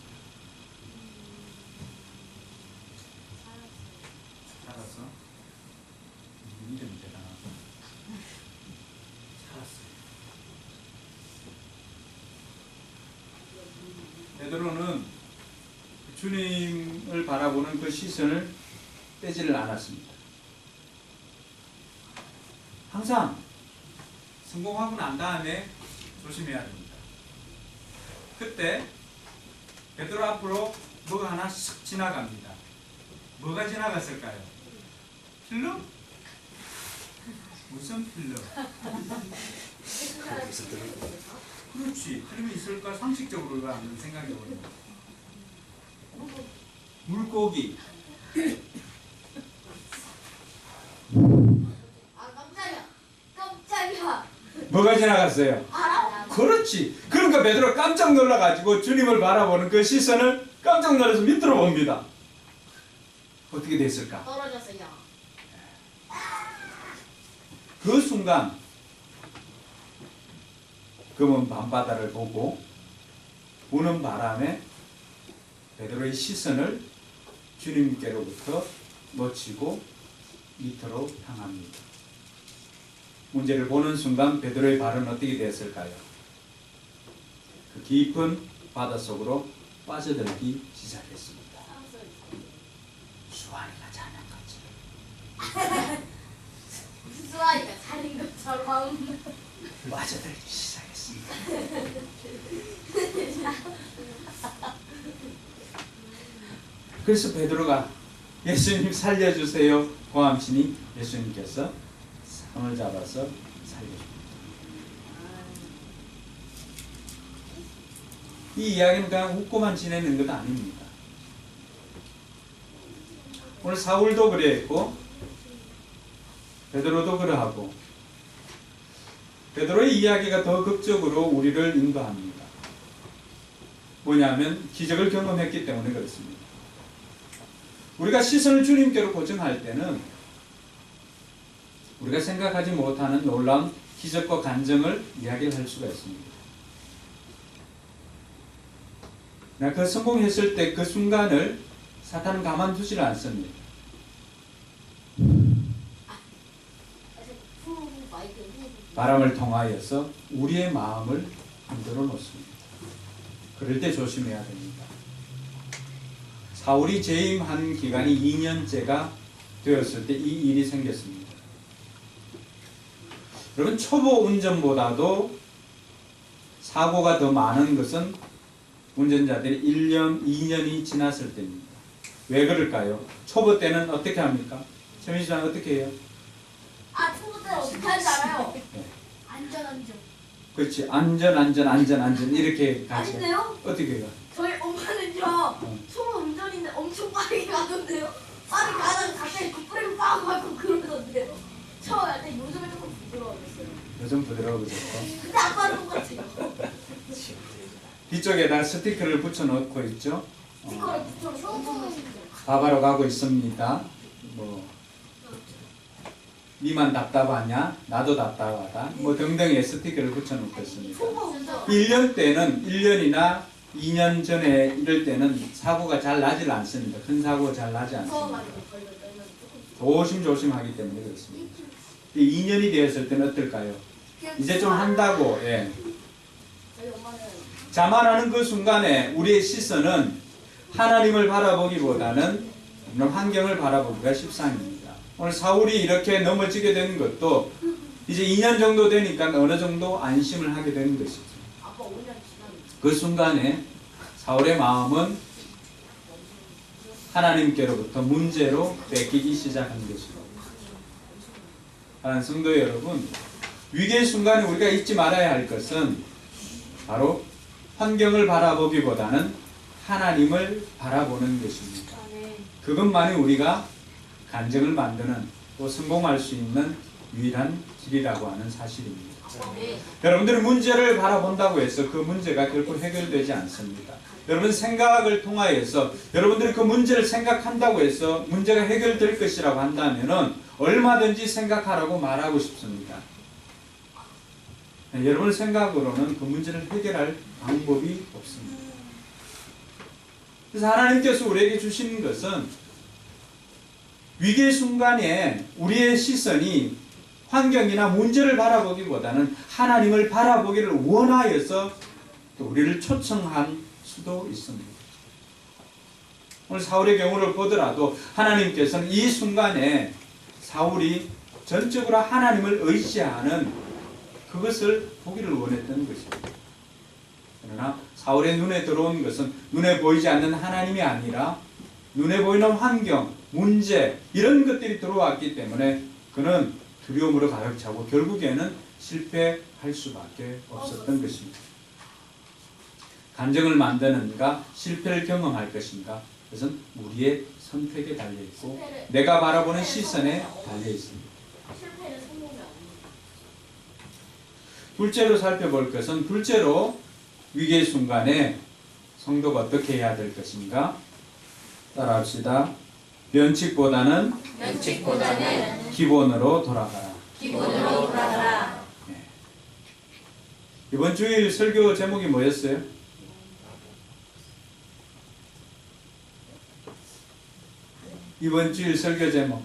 살았어? 이름이 대단하다. 살았어요. 베드로는 주님을 바라보는 그 시선을 떼지를 않았습니다. 항상 성공하고 난 다음에 조심해야 됩니다. 그때 베드로 앞으로 뭐가 하나 쓱 지나갑니다. 뭐가 지나갔을까요? 필름? 무슨 필름? 그렇지. 필름이 있을까? 상식적으로 하는 생각이 오릅니다. 물고기. 아 깜짝이야. 뭐가 지나갔어요? 알아? 그렇지. 그러니까 베드로 깜짝 놀라가지고 주님을 바라보는 그 시선을 깜짝 놀라서 밑으로 봅니다. 어떻게 됐을까? 떨어졌어요. 그 순간 검은 밤바다를 보고 부는 바람에 베드로의 시선을 주님께로부터 놓치고 밑으로 향합니다. 문제를 보는 순간 베드로의 발은 어떻게 되었을까요? 그 깊은 바닷속으로 빠져들기 시작했습니다. 수아리가 자는 거지. 수아이가 자는 것처럼. 빠져들기 시작했습니다. 그래서 베드로가 예수님 살려주세요 고함치니 예수님께서 손을 잡아서 살려줍니다. 이 이야기는 그냥 웃고만 지내는 것 아닙니다. 오늘 사울도 그랬고 베드로도 그러하고 베드로의 이야기가 더 극적으로 우리를 인도합니다. 뭐냐면 기적을 경험했기 때문에 그렇습니다. 우리가 시선을 주님께로 고정할 때는 우리가 생각하지 못하는 놀라운 기적과 간증을 이야기를 할 수가 있습니다. 그 성공했을 때 그 순간을 사탄은 가만두질 않습니다. 바람을 통하여서 우리의 마음을 흔들어 놓습니다. 그럴 때 조심해야 됩니다. 사울이 재임한 기간이 2년째가 되었을 때 이 일이 생겼습니다. 여러분 초보 운전보다도 사고가 더 많은 것은 운전자들이 1년, 2년이 지났을 때입니다. 왜 그럴까요? 초보 때는 어떻게 합니까? 최민수 장 어떻게 해요? 아 초보 때는 어떻게 하는지 알아요? 네. 안전. 그렇지. 안전 이렇게 가죠. 아닌데요? 어떻게 해요? 저희 엄마는요 초보 운전인데 엄청 빠르게 가던데요. 빠르게 가다가 갑자기 급브레이크 빡 하고 그러던데요. 처음에 할 때 요즘에 조금 부드러워졌어요. 요즘 부드러워졌고 근데 아빠는 똑같아요. 뒤쪽에다 스티커를 붙여놓고 있죠. 스티커를 붙여서 바바로 가고 있습니다. 뭐 니만 답답하냐? 나도 답답하다. 뭐 등등의 스티커를 붙여놓고 있습니다. 초보 운전. 1년 때는 1년이나 2년 전에 이럴 때는 사고가 잘 나질 않습니다. 큰 사고가 잘 나지 않습니다. 조심조심하기 때문에 그렇습니다. 2년이 되었을 때는 어떨까요? 이제 좀 한다고 저희 엄마는 자만하는 그 순간에 우리의 시선은 하나님을 바라보기보다는 환경을 바라보기가 십상입니다. 오늘 사울이 이렇게 넘어지게 되는 것도 이제 2년 정도 되니까 어느 정도 안심을 하게 되는 것이죠. 아빠 5년 지났는데. 그 순간에 사울의 마음은 하나님께로부터 문제로 뺏기기 시작한 것이고, 사랑하는 성도 여러분, 위기의 순간에 우리가 잊지 말아야 할 것은 바로 환경을 바라보기보다는 하나님을 바라보는 것입니다. 그것만이 우리가 간증을 만드는 또 성공할 수 있는 유일한 길이라고 하는 사실입니다. 여러분들이 문제를 바라본다고 해서 그 문제가 결코 해결되지 않습니다. 여러분 생각을 통하여서 여러분들이 그 문제를 생각한다고 해서 문제가 해결될 것이라고 한다면은 얼마든지 생각하라고 말하고 싶습니다. 네, 여러분 생각으로는 그 문제를 해결할 방법이 없습니다. 그래서 하나님께서 우리에게 주시는 것은 위기의 순간에 우리의 시선이 환경이나 문제를 바라보기보다는 하나님을 바라보기를 원하여서 또 우리를 초청한 수도 있습니다. 오늘 사울의 경우를 보더라도 하나님께서는 이 순간에 사울이 전적으로 하나님을 의지하는 그것을 보기를 원했던 것입니다. 그러나 사울의 눈에 들어온 것은 눈에 보이지 않는 하나님이 아니라 눈에 보이는 환경, 문제 이런 것들이 들어왔기 때문에 그는 두려움으로 가득 차고 결국에는 실패할 수밖에 없었던 것입니다. 간증을 만드는가 실패를 경험할 것인가 그것은 우리의 선택에 달려있고 내가 바라보는 시선에 달려있습니다. 실패는 성공이 아닙니다. 둘째로 살펴볼 것은 둘째로 위기의 순간에 성도가 어떻게 해야 될 것인가 따라합시다. 면칙보다는 기본으로 돌아가라. 네. 이번 주일 설교 제목이 뭐였어요? 이번 주일 설교 제목.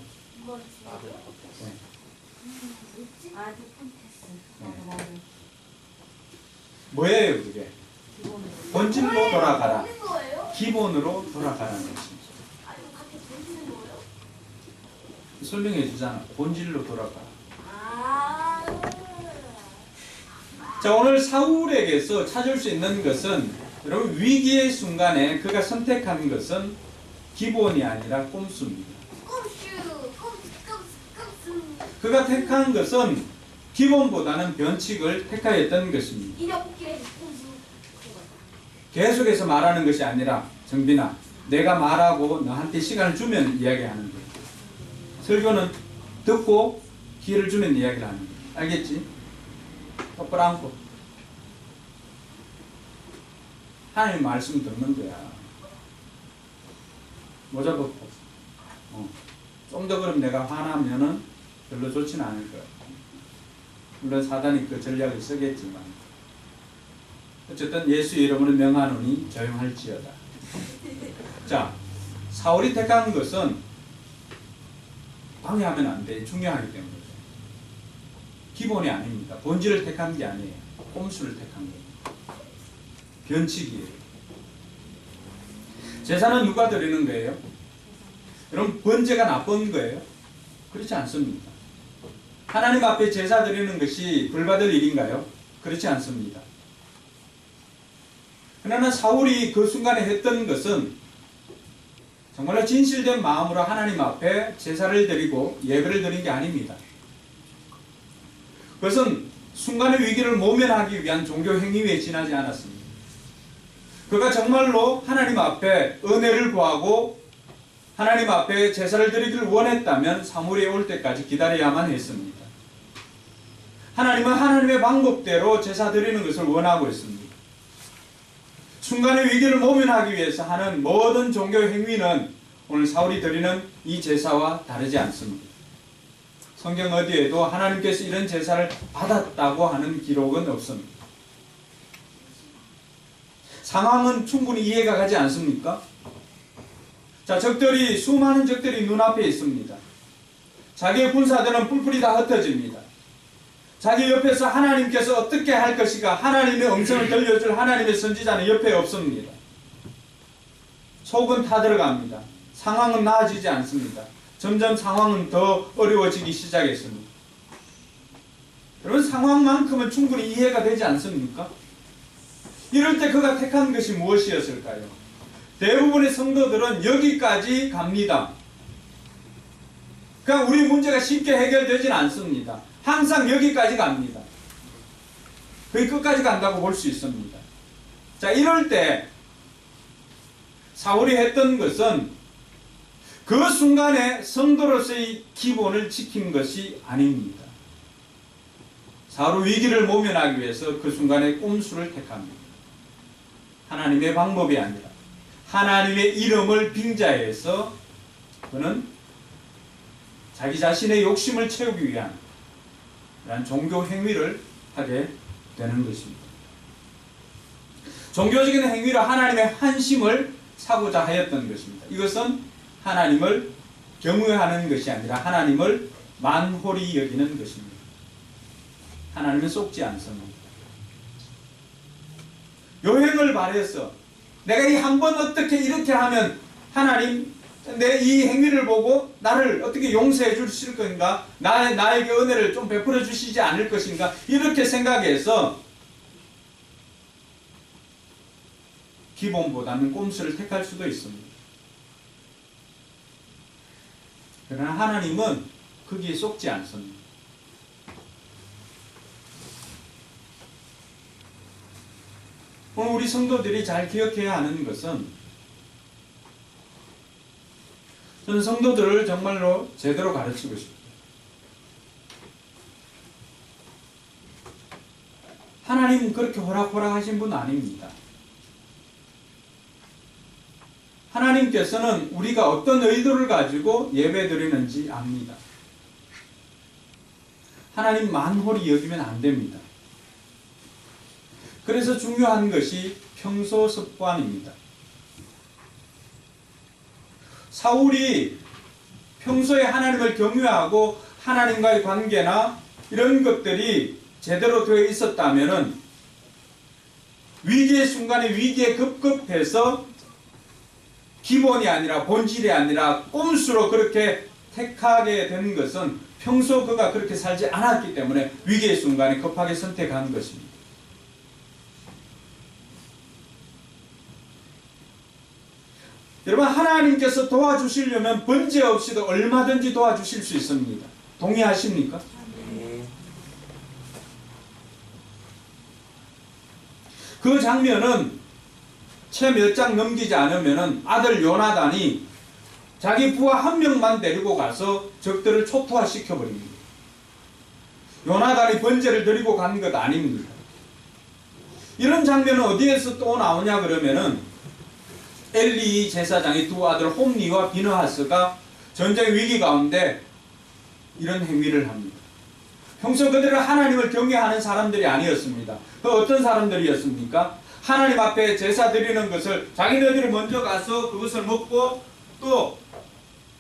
네. 뭐예요 그게? 본질로 돌아가라. 보는 거예요? 기본으로 돌아가라는 것입니다. 아니 같이 보시는 거예요? 설명해 주잖아. 본질로 돌아가라. 아. 자, 오늘 사울에게서 찾을 수 있는 것은 여러분 위기의 순간에 그가 선택한 것은 기본이 아니라 꼼수입니다. 꼼수. 그가 택한 것은 기본보다는 변칙을 택하였던 것입니다. 이력기에 꼼수. 계속해서 말하는 것이 아니라 정빈아 내가 말하고 너한테 시간을 주면 이야기하는 거예요. 설교는 듣고 기회를 주면 이야기를 하는 거예요. 알겠지? 똑바로 앉고 하나님 말씀 듣는 거야. 모자 벗고 좀 더 그럼 내가 화나면은 별로 좋지는 않을 거야. 물론 사단이 그 전략을 쓰겠지만 어쨌든 예수 이름으로 명하노니 조용할지어다. 자, 사울이 택한 것은 방해하면 안 돼. 중요하기 때문에. 기본이 아닙니다. 본질을 택한 게 아니에요. 꼼수를 택한 거예요. 변칙이에요. 제사는 누가 드리는 거예요? 여러분 번제가 나쁜 거예요? 그렇지 않습니다. 하나님 앞에 제사 드리는 것이 벌받을 일인가요? 그렇지 않습니다. 그러나 사울이 그 순간에 했던 것은 정말로 진실된 마음으로 하나님 앞에 제사를 드리고 예배를 드린 게 아닙니다. 그것은 순간의 위기를 모면하기 위한 종교 행위에 지나지 않았습니다. 그가 정말로 하나님 앞에 은혜를 구하고 하나님 앞에 제사를 드리기를 원했다면 사무엘이 올 때까지 기다려야만 했습니다. 하나님은 하나님의 방법대로 제사 드리는 것을 원하고 있습니다. 순간의 위기를 모면하기 위해서 하는 모든 종교 행위는 오늘 사울이 드리는 이 제사와 다르지 않습니다. 성경 어디에도 하나님께서 이런 제사를 받았다고 하는 기록은 없습니다. 상황은 충분히 이해가 가지 않습니까? 자, 적들이 수많은 적들이 눈앞에 있습니다. 자기의 군사들은 뿔뿔이 다 흩어집니다. 자기 옆에서 하나님께서 어떻게 할 것인가 하나님의 음성을 들려줄 하나님의 선지자는 옆에 없습니다. 속은 타들어갑니다. 상황은 나아지지 않습니다. 점점 상황은 더 어려워지기 시작했습니다. 여러분 상황만큼은 충분히 이해가 되지 않습니까? 이럴 때 그가 택한 것이 무엇이었을까요? 대부분의 성도들은 여기까지 갑니다. 그러니까 우리 문제가 쉽게 해결되지는 않습니다. 항상 여기까지 갑니다. 거의 끝까지 간다고 볼 수 있습니다. 자, 이럴 때 사울이 했던 것은 그 순간에 성도로서의 기본을 지킨 것이 아닙니다. 사로 위기를 모면하기 위해서 그 순간에 꼼수를 택합니다. 하나님의 방법이 아니라 하나님의 이름을 빙자해서 그는 자기 자신의 욕심을 채우기 위한 이런 종교 행위를 하게 되는 것입니다. 종교적인 행위로 하나님의 환심을 사고자 하였던 것입니다. 이것은 하나님을 경외하는 것이 아니라 하나님을 만홀히 여기는 것입니다. 하나님은 속지 않습니다. 요행을 발해서 내가 이 한 번 어떻게 이렇게 하면 하나님 내 이 행위를 보고 나를 어떻게 용서해 주실 것인가, 나에게 은혜를 좀 베풀어 주시지 않을 것인가, 이렇게 생각해서 기본보다는 꼼수를 택할 수도 있습니다. 그러나 하나님은 거기에 속지 않습니다. 오늘 우리 성도들이 잘 기억해야 하는 것은, 저는 성도들을 정말로 제대로 가르치고 싶어요. 하나님 그렇게 호락호락 하신 분 아닙니다. 하나님께서는 우리가 어떤 의도를 가지고 예배 드리는지 압니다. 하나님 만홀히 여기면 안 됩니다. 그래서 중요한 것이 평소 습관입니다. 사울이 평소에 하나님을 경외하고 하나님과의 관계나 이런 것들이 제대로 되어 있었다면 위기의 순간에 위기에 급급해서 기본이 아니라 본질이 아니라 꼼수로 그렇게 택하게 되는 것은 평소 그가 그렇게 살지 않았기 때문에 위기의 순간에 급하게 선택한 것입니다. 여러분, 하나님께서 도와주시려면 번제 없이도 얼마든지 도와주실 수 있습니다. 동의하십니까? 네. 그 장면은 채 몇 장 넘기지 않으면 아들 요나단이 자기 부하 한 명만 데리고 가서 적들을 초토화시켜버립니다. 요나단이 번제를 드리고 간 것 아닙니다. 이런 장면은 어디에서 또 나오냐 그러면은 엘리 제사장의 두 아들 홈니와 비느하스가 전쟁 위기 가운데 이런 행위를 합니다. 평소 그들은 하나님을 경외하는 사람들이 아니었습니다. 그 어떤 사람들이었습니까? 하나님 앞에 제사 드리는 것을 자기네들이 먼저 가서 그것을 먹고 또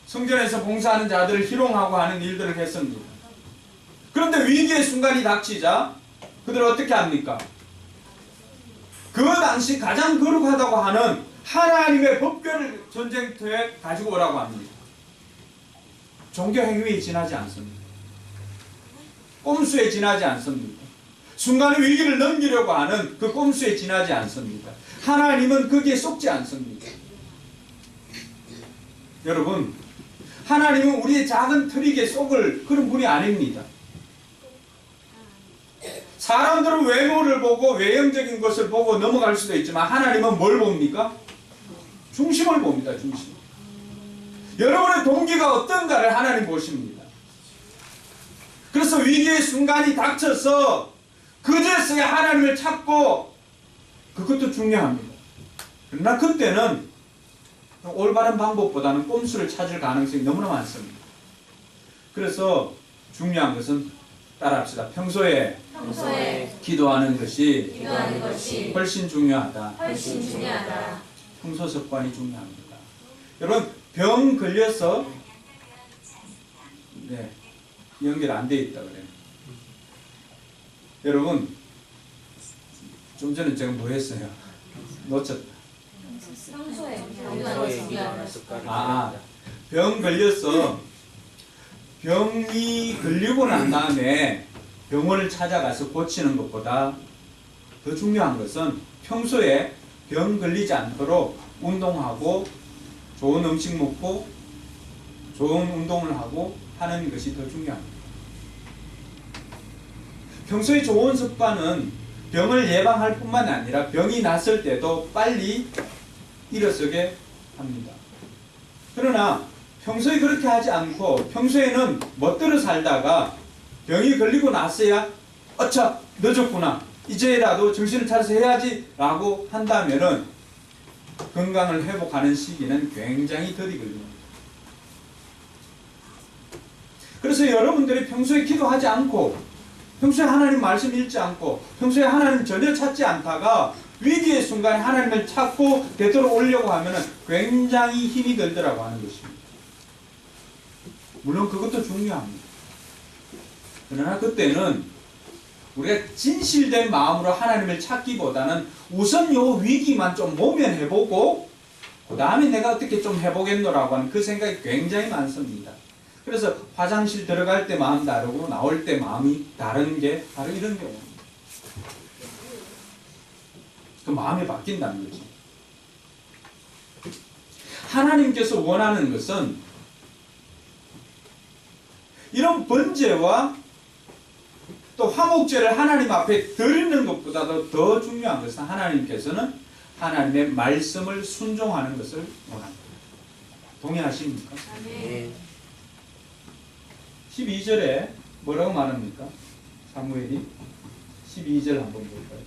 성전에서 봉사하는 자들을 희롱하고 하는 일들을 했습니다. 그런데 위기의 순간이 닥치자 그들은 어떻게 합니까? 그 당시 가장 거룩하다고 하는 하나님의 법궤를 전쟁터에 가지고 오라고 합니다. 종교 행위에 지나지 않습니다. 꼼수에 지나지 않습니다. 순간의 위기를 넘기려고 하는 그 꼼수에 지나지 않습니다. 하나님은 거기에 속지 않습니다. 여러분, 하나님은 우리의 작은 트릭에 속을 그런 분이 아닙니다. 사람들은 외모를 보고 외형적인 것을 보고 넘어갈 수도 있지만 하나님은 뭘 봅니까? 중심을 봅니다. 중심. 여러분의 동기가 어떤가를 하나님 보십니다. 그래서 위기의 순간이 닥쳐서 그제서야 하나님을 찾고, 그것도 중요합니다. 그러나 그때는 올바른 방법보다는 꼼수를 찾을 가능성이 너무나 많습니다. 그래서 중요한 것은 따라합시다. 평소에 기도하는 것이 훨씬 중요하다. 평소 습관이 중요합니다. 여러분, 병 걸려서 연결 안 돼 있다 그래요. 여러분, 좀 전에 제가 뭐 했어요? 놓쳤다. 병 걸려서 병이 걸리고 난 다음에 병원을 찾아가서 고치는 것보다 더 중요한 것은 평소에 병 걸리지 않도록 운동하고 좋은 음식 먹고 좋은 운동을 하고 하는 것이 더 중요합니다. 평소에 좋은 습관은 병을 예방할 뿐만 아니라 병이 났을 때도 빨리 일어서게 합니다. 그러나 평소에 그렇게 하지 않고 평소에는 멋대로 살다가 병이 걸리고 나서야 어차 늦었구나 이제라도 정신을 차려서 해야지 라고 한다면은 건강을 회복하는 시기는 굉장히 더디 걸립니다. 그래서 여러분들이 평소에 기도하지 않고 평소에 하나님 말씀 읽지 않고 평소에 하나님 전혀 찾지 않다가 위기의 순간에 하나님을 찾고 되돌아오려고 하면은 굉장히 힘이 들더라고 하는 것입니다. 물론 그것도 중요합니다. 그러나 그때는 우리가 진실된 마음으로 하나님을 찾기보다는 우선 요 위기만 좀 모면해보고 그 다음에 내가 어떻게 좀 해보겠노라고 하는 그 생각이 굉장히 많습니다. 그래서 화장실 들어갈 때 마음 다르고 나올 때 마음이 다른 게 바로 이런 경우입니다. 그 마음이 바뀐다는 거죠. 하나님께서 원하는 것은 이런 번제와 또 화목제를 하나님 앞에 드리는 것보다도 더 중요한 것은 하나님께서는 하나님의 말씀을 순종하는 것을 원합니다. 동의하십니까? 네. 12절에 뭐라고 말합니까? 사무엘이 12절 한번 볼까요?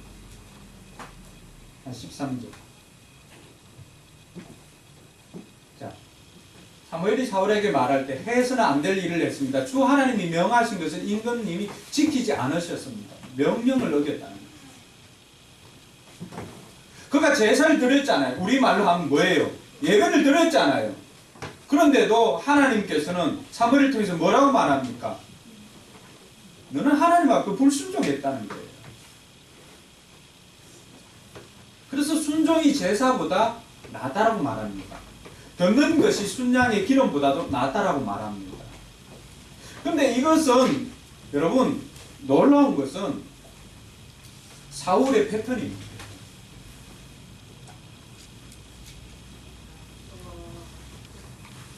13절. 자, 사무엘이 사울에게 말할 때 해서는 안 될 일을 했습니다. 주 하나님이 명하신 것을 임금님이 지키지 않으셨습니다. 명령을 어겼다는 거예요. 그가 제사를 드렸잖아요. 우리말로 하면 뭐예요? 예배를 드렸잖아요. 그런데도 하나님께서는 사무엘을 통해서 뭐라고 말합니까? 너는 하나님 앞에 불순종했다는 거예요. 그래서 순종이 제사보다 낫다라고 말합니다. 듣는 것이 순양의 기름보다도 낫다라고 말합니다. 그런데 이것은 여러분 놀라운 것은 사울의 패턴입니다.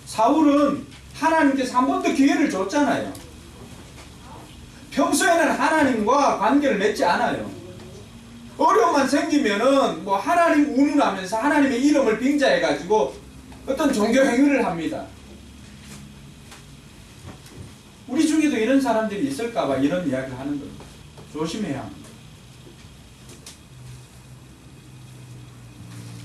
사울은 하나님께서 한 번 더 기회를 줬잖아요. 평소에는 하나님과 관계를 맺지 않아요. 어려움만 생기면은 뭐 하나님 운운하면서 하나님의 이름을 빙자해가지고 어떤 종교 행위를 합니다. 우리 중에도 이런 사람들이 있을까봐 이런 이야기를 하는 겁니다. 조심해야 합니다.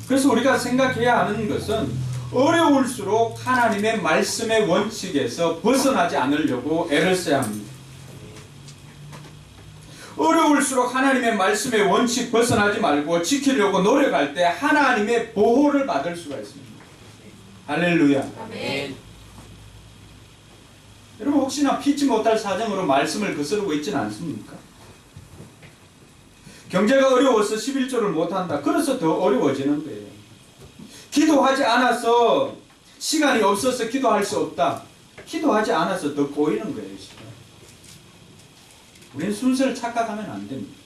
그래서 우리가 생각해야 하는 것은 어려울수록 하나님의 말씀의 원칙에서 벗어나지 않으려고 애를 써야 합니다. 어려울수록 하나님의 말씀의 원칙 벗어나지 말고 지키려고 노력할 때 하나님의 보호를 받을 수가 있습니다. 할렐루야. 아멘. 여러분 혹시나 피치 못할 사정으로 말씀을 거스르고 있지는 않습니까? 경제가 어려워서 11조를 못한다. 그래서 더 어려워지는 거예요. 기도하지 않아서 시간이 없어서 기도할 수 없다. 기도하지 않아서 더 꼬이는 거예요. 지금. 우리는 순서를 착각하면 안 됩니다.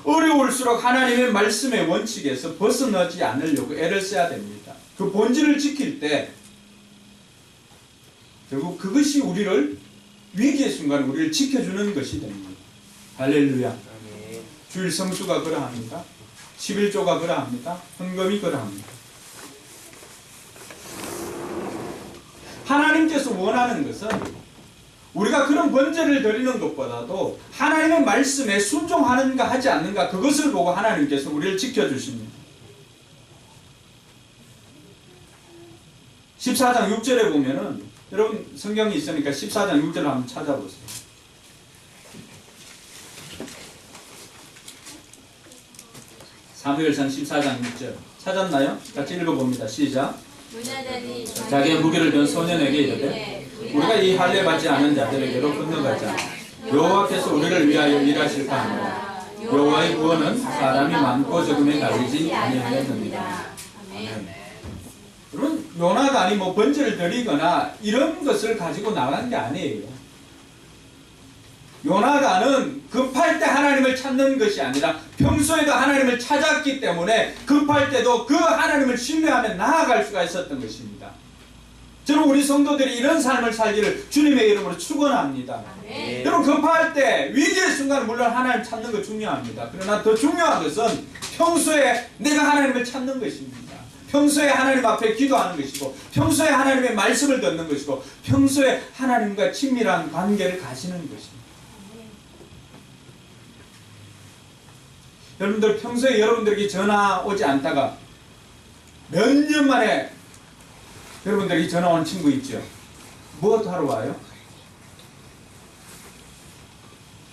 어려울수록 하나님의 말씀의 원칙에서 벗어나지 않으려고 애를 써야 됩니다. 그 본질을 지킬 때 결국 그것이 우리를 위기의 순간 우리를 지켜주는 것이 됩니다. 할렐루야. 아멘. 주일 성수가 그러합니다. 11조가 그러합니다. 헌금이 그러합니다. 하나님께서 원하는 것은 우리가 그런 번제를 드리는 것보다도 하나님의 말씀에 순종하는가 하지 않는가 그것을 보고 하나님께서 우리를 지켜주십니다. 14장 6절에 보면은 여러분 성경이 있으니까 14장 6절을 한번 찾아보세요. 사무엘상 14장 6절 찾았나요? 같이 읽어봅니다. 시작. 자기의 무기를 든 소년에게 이르되 우리가 이 할례 받지 않은 자들에게로 건너가자. 여호와께서 우리를 위하여 일하실까 하노라. 여호와의 구원은 사람이 많고 적음에 달리지 아니하였느니라. 여러분 요나단이 뭐 번제를 드리거나 이런 것을 가지고 나간 게 아니에요. 요나단은 급할 때 하나님을 찾는 것이 아니라 평소에도 하나님을 찾았기 때문에 급할 때도 그 하나님을 신뢰하며 나아갈 수가 있었던 것입니다. 저는 우리 성도들이 이런 삶을 살기를 주님의 이름으로 축원합니다. 네. 여러분 급할 때 위기의 순간 물론 하나님 찾는 거 중요합니다. 그러나 더 중요한 것은 평소에 내가 하나님을 찾는 것입니다. 평소에 하나님 앞에 기도하는 것이고 평소에 하나님의 말씀을 듣는 것이고 평소에 하나님과 친밀한 관계를 가지는 것입니다. 여러분들 평소에 여러분들에게 전화 오지 않다가 몇 년 만에 여러분들에게 전화 온 친구 있죠? 무엇 하러 와요?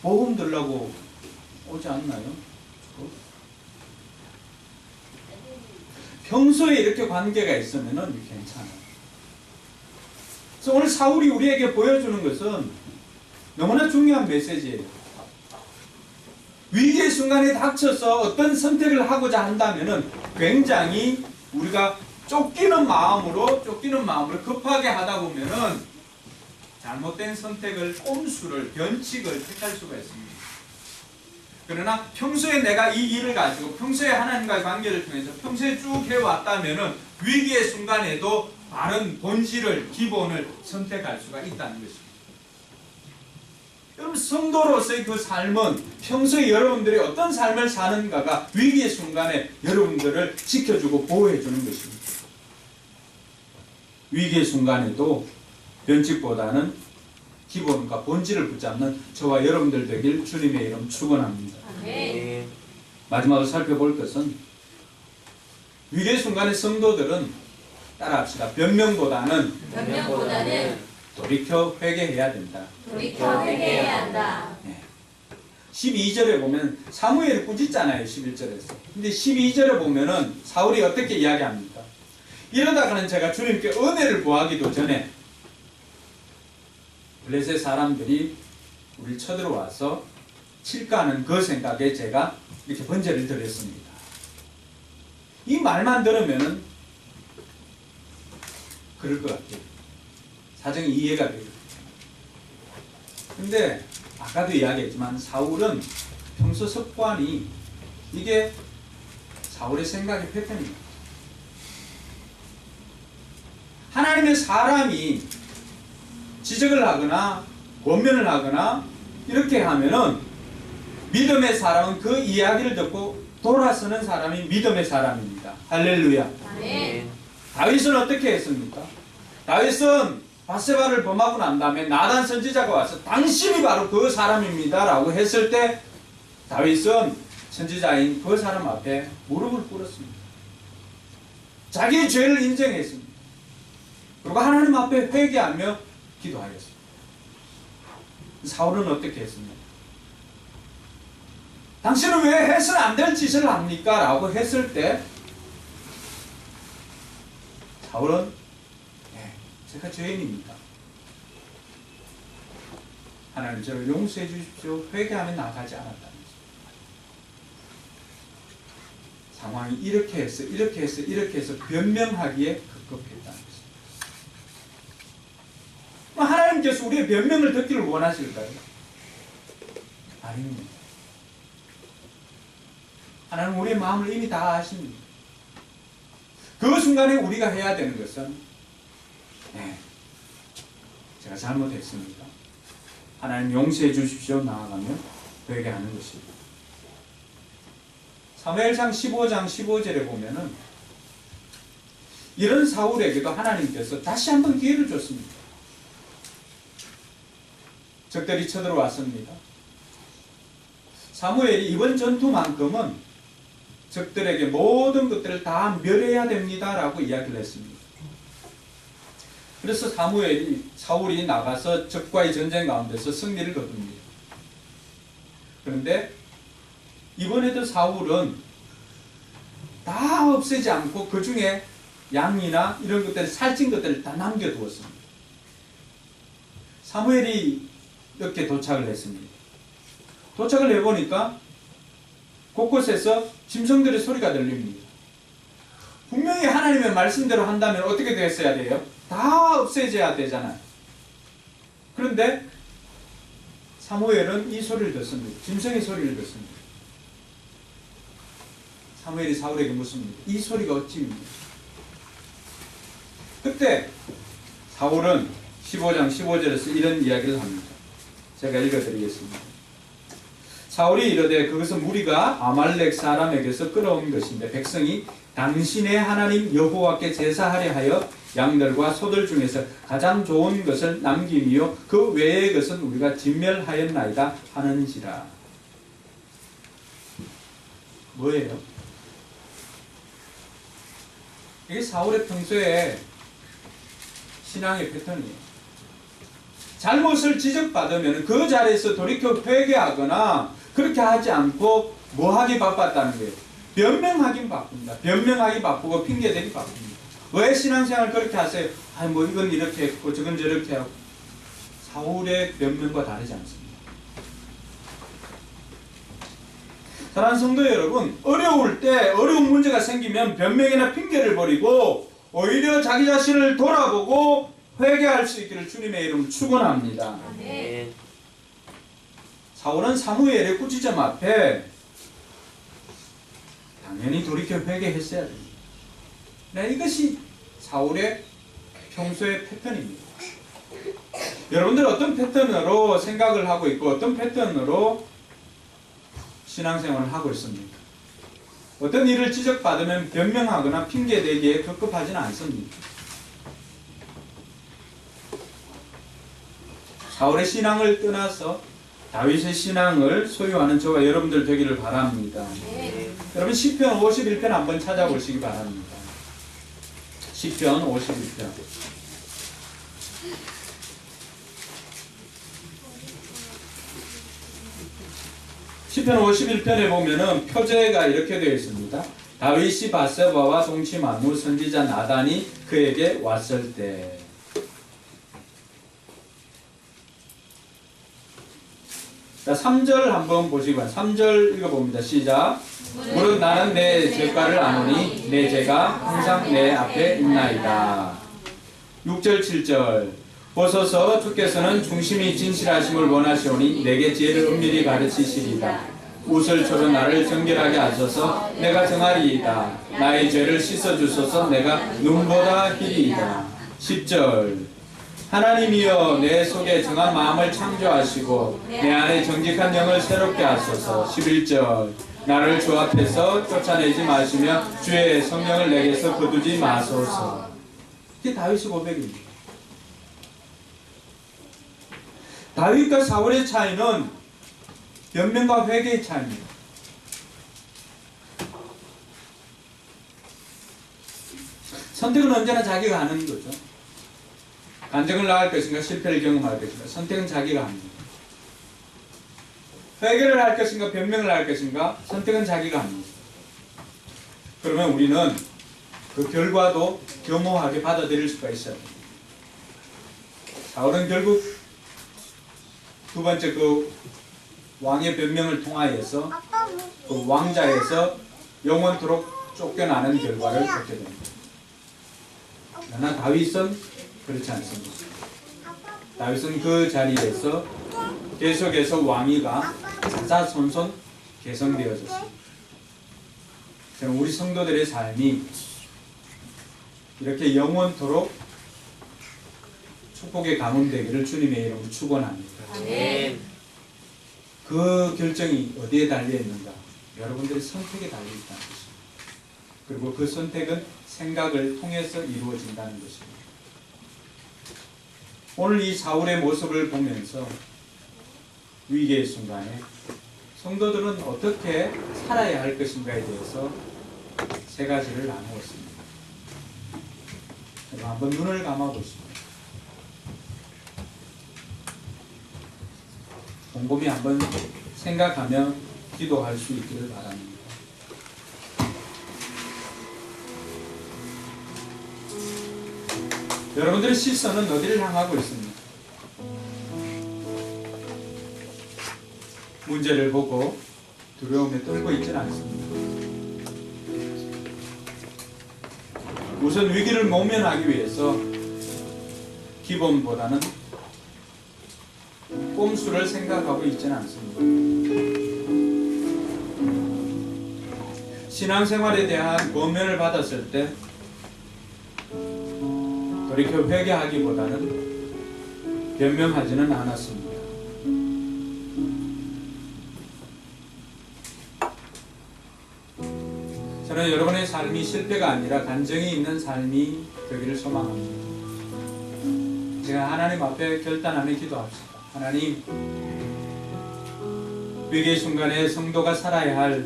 보험 들라고 오지 않나요? 평소에 이렇게 관계가 있으면은 괜찮아요. 그래서 오늘 사울이 우리에게 보여주는 것은 너무나 중요한 메시지예요. 위기의 순간에 닥쳐서 어떤 선택을 하고자 한다면은 굉장히 우리가 쫓기는 마음으로 급하게 하다 보면은 잘못된 선택을, 꼼수를, 변칙을 택할 수가 있습니다. 그러나 평소에 내가 이 일을 가지고 평소에 하나님과의 관계를 통해서 평소에 쭉 해왔다면은 위기의 순간에도 바른 본질을, 기본을 선택할 수가 있다는 것입니다. 여러분, 성도로서의 그 삶은 평소에 여러분들이 어떤 삶을 사는가가 위기의 순간에 여러분들을 지켜주고 보호해주는 것입니다. 위기의 순간에도 변칙보다는 기본과 본질을 붙잡는 저와 여러분들 되길 주님의 이름 축원합니다. 아멘. 마지막으로 살펴볼 것은 위기의 순간의 성도들은 따라합시다. 변명보다는 돌이켜 회개해야 된다. 돌이켜 회개해야 한다. 12절에 보면 사무엘이 꾸짖잖아요. 11절에서. 근데 12절에 보면은 사울이 어떻게 이야기합니까? 이러다가는 제가 주님께 은혜를 구하기도 전에 블레셋 사람들이 우리를 쳐들어와서 칠까 하는 그 생각에 제가 이렇게 번제를 드렸습니다. 이 말만 들으면은 그럴 것 같아요. 사정이 이해가 돼요. 근데 아까도 이야기했지만 사울은 평소 습관이 이게 사울의 생각의 패턴입니다. 하나님의 사람이 지적을 하거나 권면을 하거나 이렇게 하면은 믿음의 사람은 그 이야기를 듣고 돌아서는 사람이 믿음의 사람입니다. 할렐루야. 아멘. 다윗은 어떻게 했습니까? 다윗은 바세바를 범하고 난 다음에 나단 선지자가 와서 당신이 바로 그 사람입니다 라고 했을 때 다윗은 선지자인 그 사람 앞에 무릎을 꿇었습니다. 자기의 죄를 인정했습니다. 그리고 하나님 앞에 회개하며 기도하였습니다. 사울은 어떻게 했습니까? 당신은 왜 해서는 안 될 짓을 합니까? 라고 했을 때 사울은 제가 죄인입니다. 하나님 저를 용서해 주십시오. 회개하며 나가지 않았다는 것입니다. 상황이 이렇게 해서 변명하기에 급급했다는 것입니다. 하나님께서 우리의 변명을 듣기를 원하실까요? 아닙니다. 하나님 우리의 마음을 이미 다 아십니다. 그 순간에 우리가 해야 되는 것은 제가 잘못했습니다. 하나님 용서해 주십시오. 나아가며 회개하는 것입니다. 사무엘상 15장 15절에 보면은 이런 사울에게도 하나님께서 다시 한번 기회를 줬습니다. 적들이 쳐들어왔습니다. 사무엘이 이번 전투만큼은 적들에게 모든 것들을 다 멸해야 됩니다 라고 이야기를 했습니다. 그래서 사울이 나가서 적과의 전쟁 가운데서 승리를 거둡니다. 그런데 이번에도 사울은 다 없애지 않고 그 중에 양이나 이런 것들, 살찐 것들을 다 남겨두었습니다. 사무엘이 이렇게 도착을 했습니다. 도착을 해보니까 곳곳에서 짐승들의 소리가 들립니다. 분명히 하나님의 말씀대로 한다면 어떻게 됐어야 돼요? 다 없애져야 되잖아요. 그런데 사무엘은 이 소리를 듣습니다. 짐승의 소리를 듣습니다. 사무엘이 사울에게 묻습니다. 이 소리가 어찌입니까? 그때 사울은 15장 15절에서 이런 이야기를 합니다. 제가 읽어드리겠습니다. 사울이 이르되 그것은 무리가 아말렉 사람에게서 끌어온 것인데 백성이 당신의 하나님 여호와께 제사하려 하여 양들과 소들 중에서 가장 좋은 것을 남김이요 그 외의 것은 우리가 진멸하였나이다 하는지라. 뭐예요? 이게 사울의 평소에 신앙의 패턴이에요. 잘못을 지적받으면 그 자리에서 돌이켜 회개하거나 그렇게 하지 않고 뭐 하기 바빴다는 거예요. 변명하기 바쁩니다. 변명하기 바쁘고 핑계대기 바쁩니다. 왜 신앙생활 그렇게 하세요? 뭐 이건 이렇게 했고 저건 저렇게 하고. 사울의 변명과 다르지 않습니다. 사랑하는 성도 여러분, 어려울 때 어려운 문제가 생기면 변명이나 핑계를 버리고 오히려 자기 자신을 돌아보고 회개할 수 있기를 주님의 이름으로 축원합니다. 아멘. 사울은 사무엘의 꾸짖음 앞에 당연히 돌이켜 회개했어야 됩니다. 네, 이것이 사울의 평소의 패턴입니다. 여러분들 어떤 패턴으로 생각을 하고 있고 어떤 패턴으로 신앙생활을 하고 있습니까? 어떤 일을 지적받으면 변명하거나 핑계대기에 급급하지는 않습니다. 사울의 신앙을 떠나서 다윗의 신앙을 소유하는 저와 여러분들 되기를 바랍니다. 여러분 시편 51편 한번 찾아보시기 바랍니다. 시편 51편. 시편 51편에 보면은 표제가 이렇게 되어 있습니다. 다윗이 바세바와 동침한 후 선지자 나단이 그에게 왔을 때. 자, 3절 한번 보시기 바랍니다. 3절 읽어봅니다. 시작. 무릇 나는 내 죄가를 아노니 내 죄가 항상 내 앞에 있나이다. 6절 7절. 보소서 주께서는 중심이 진실하심을 원하시오니 내게 지혜를 은밀히 가르치시리다. 우슬초로 나를 정결하게 하소서 내가 정하리이다. 나의 죄를 씻어주소서 내가 눈보다 희리이다. 10절. 하나님이여 내 속에 정한 마음을 창조하시고 내 안에 정직한 영을 새롭게 하소서. 11절. 나를 주 앞에서 쫓아내지 마시며 주의 성령을 내게서 거두지 마소서. 이게 다윗의 고백입니다. 다윗과 사울의 차이는 변명과 회개의 차이입니다. 선택은 언제나 자기가 하는 거죠. 간증을 나갈 것인가 실패를 경험할 것인가 선택은 자기가 합니다. 회개를 할 것인가 변명을 할 것인가 선택은 자기가 합니다. 그러면 우리는 그 결과도 겸허하게 받아들일 수가 있어요. 사울은 결국 두 번째 그 왕의 변명을 통하여서 그 왕자에서 영원토록 쫓겨나는 결과를 겪게 됩니다. 그러나 다윗은 그렇지 않습니다. 다윗은 그 자리에서 계속해서 왕위가 자자손손 개성되어졌습니다. 저는 우리 성도들의 삶이 이렇게 영원토록 축복의 가문 되기를 주님의 이름으로 축원합니다. 아멘. 그 결정이 어디에 달려 있는가? 여러분들의 선택에 달려 있다는 것입니다. 그리고 그 선택은 생각을 통해서 이루어진다는 것입니다. 오늘 이 사울의 모습을 보면서 위기의 순간에 성도들은 어떻게 살아야 할 것인가에 대해서 세 가지를 나누었습니다. 한번 눈을 감아보십시오. 곰곰이 한번 생각하며 기도할 수 있기를 바랍니다. 여러분들의 시선은 어디를 향하고 있습니까? 문제를 보고 두려움에 떨고 있지는 않습니다. 우선 위기를 모면하기 위해서 기본보다는 꼼수를 생각하고 있지는 않습니다. 신앙생활에 대한 권면을 받았을 때 돌이켜 회개하기보다는 변명하지는 않았습니다. 저는 저는 여러분의 삶이 실패가 아니라 간증이 있는 삶이 되기를 소망합니다. 제가 하나님 앞에 결단하며 기도합시다. 하나님, 위기의 순간에 성도가 살아야 할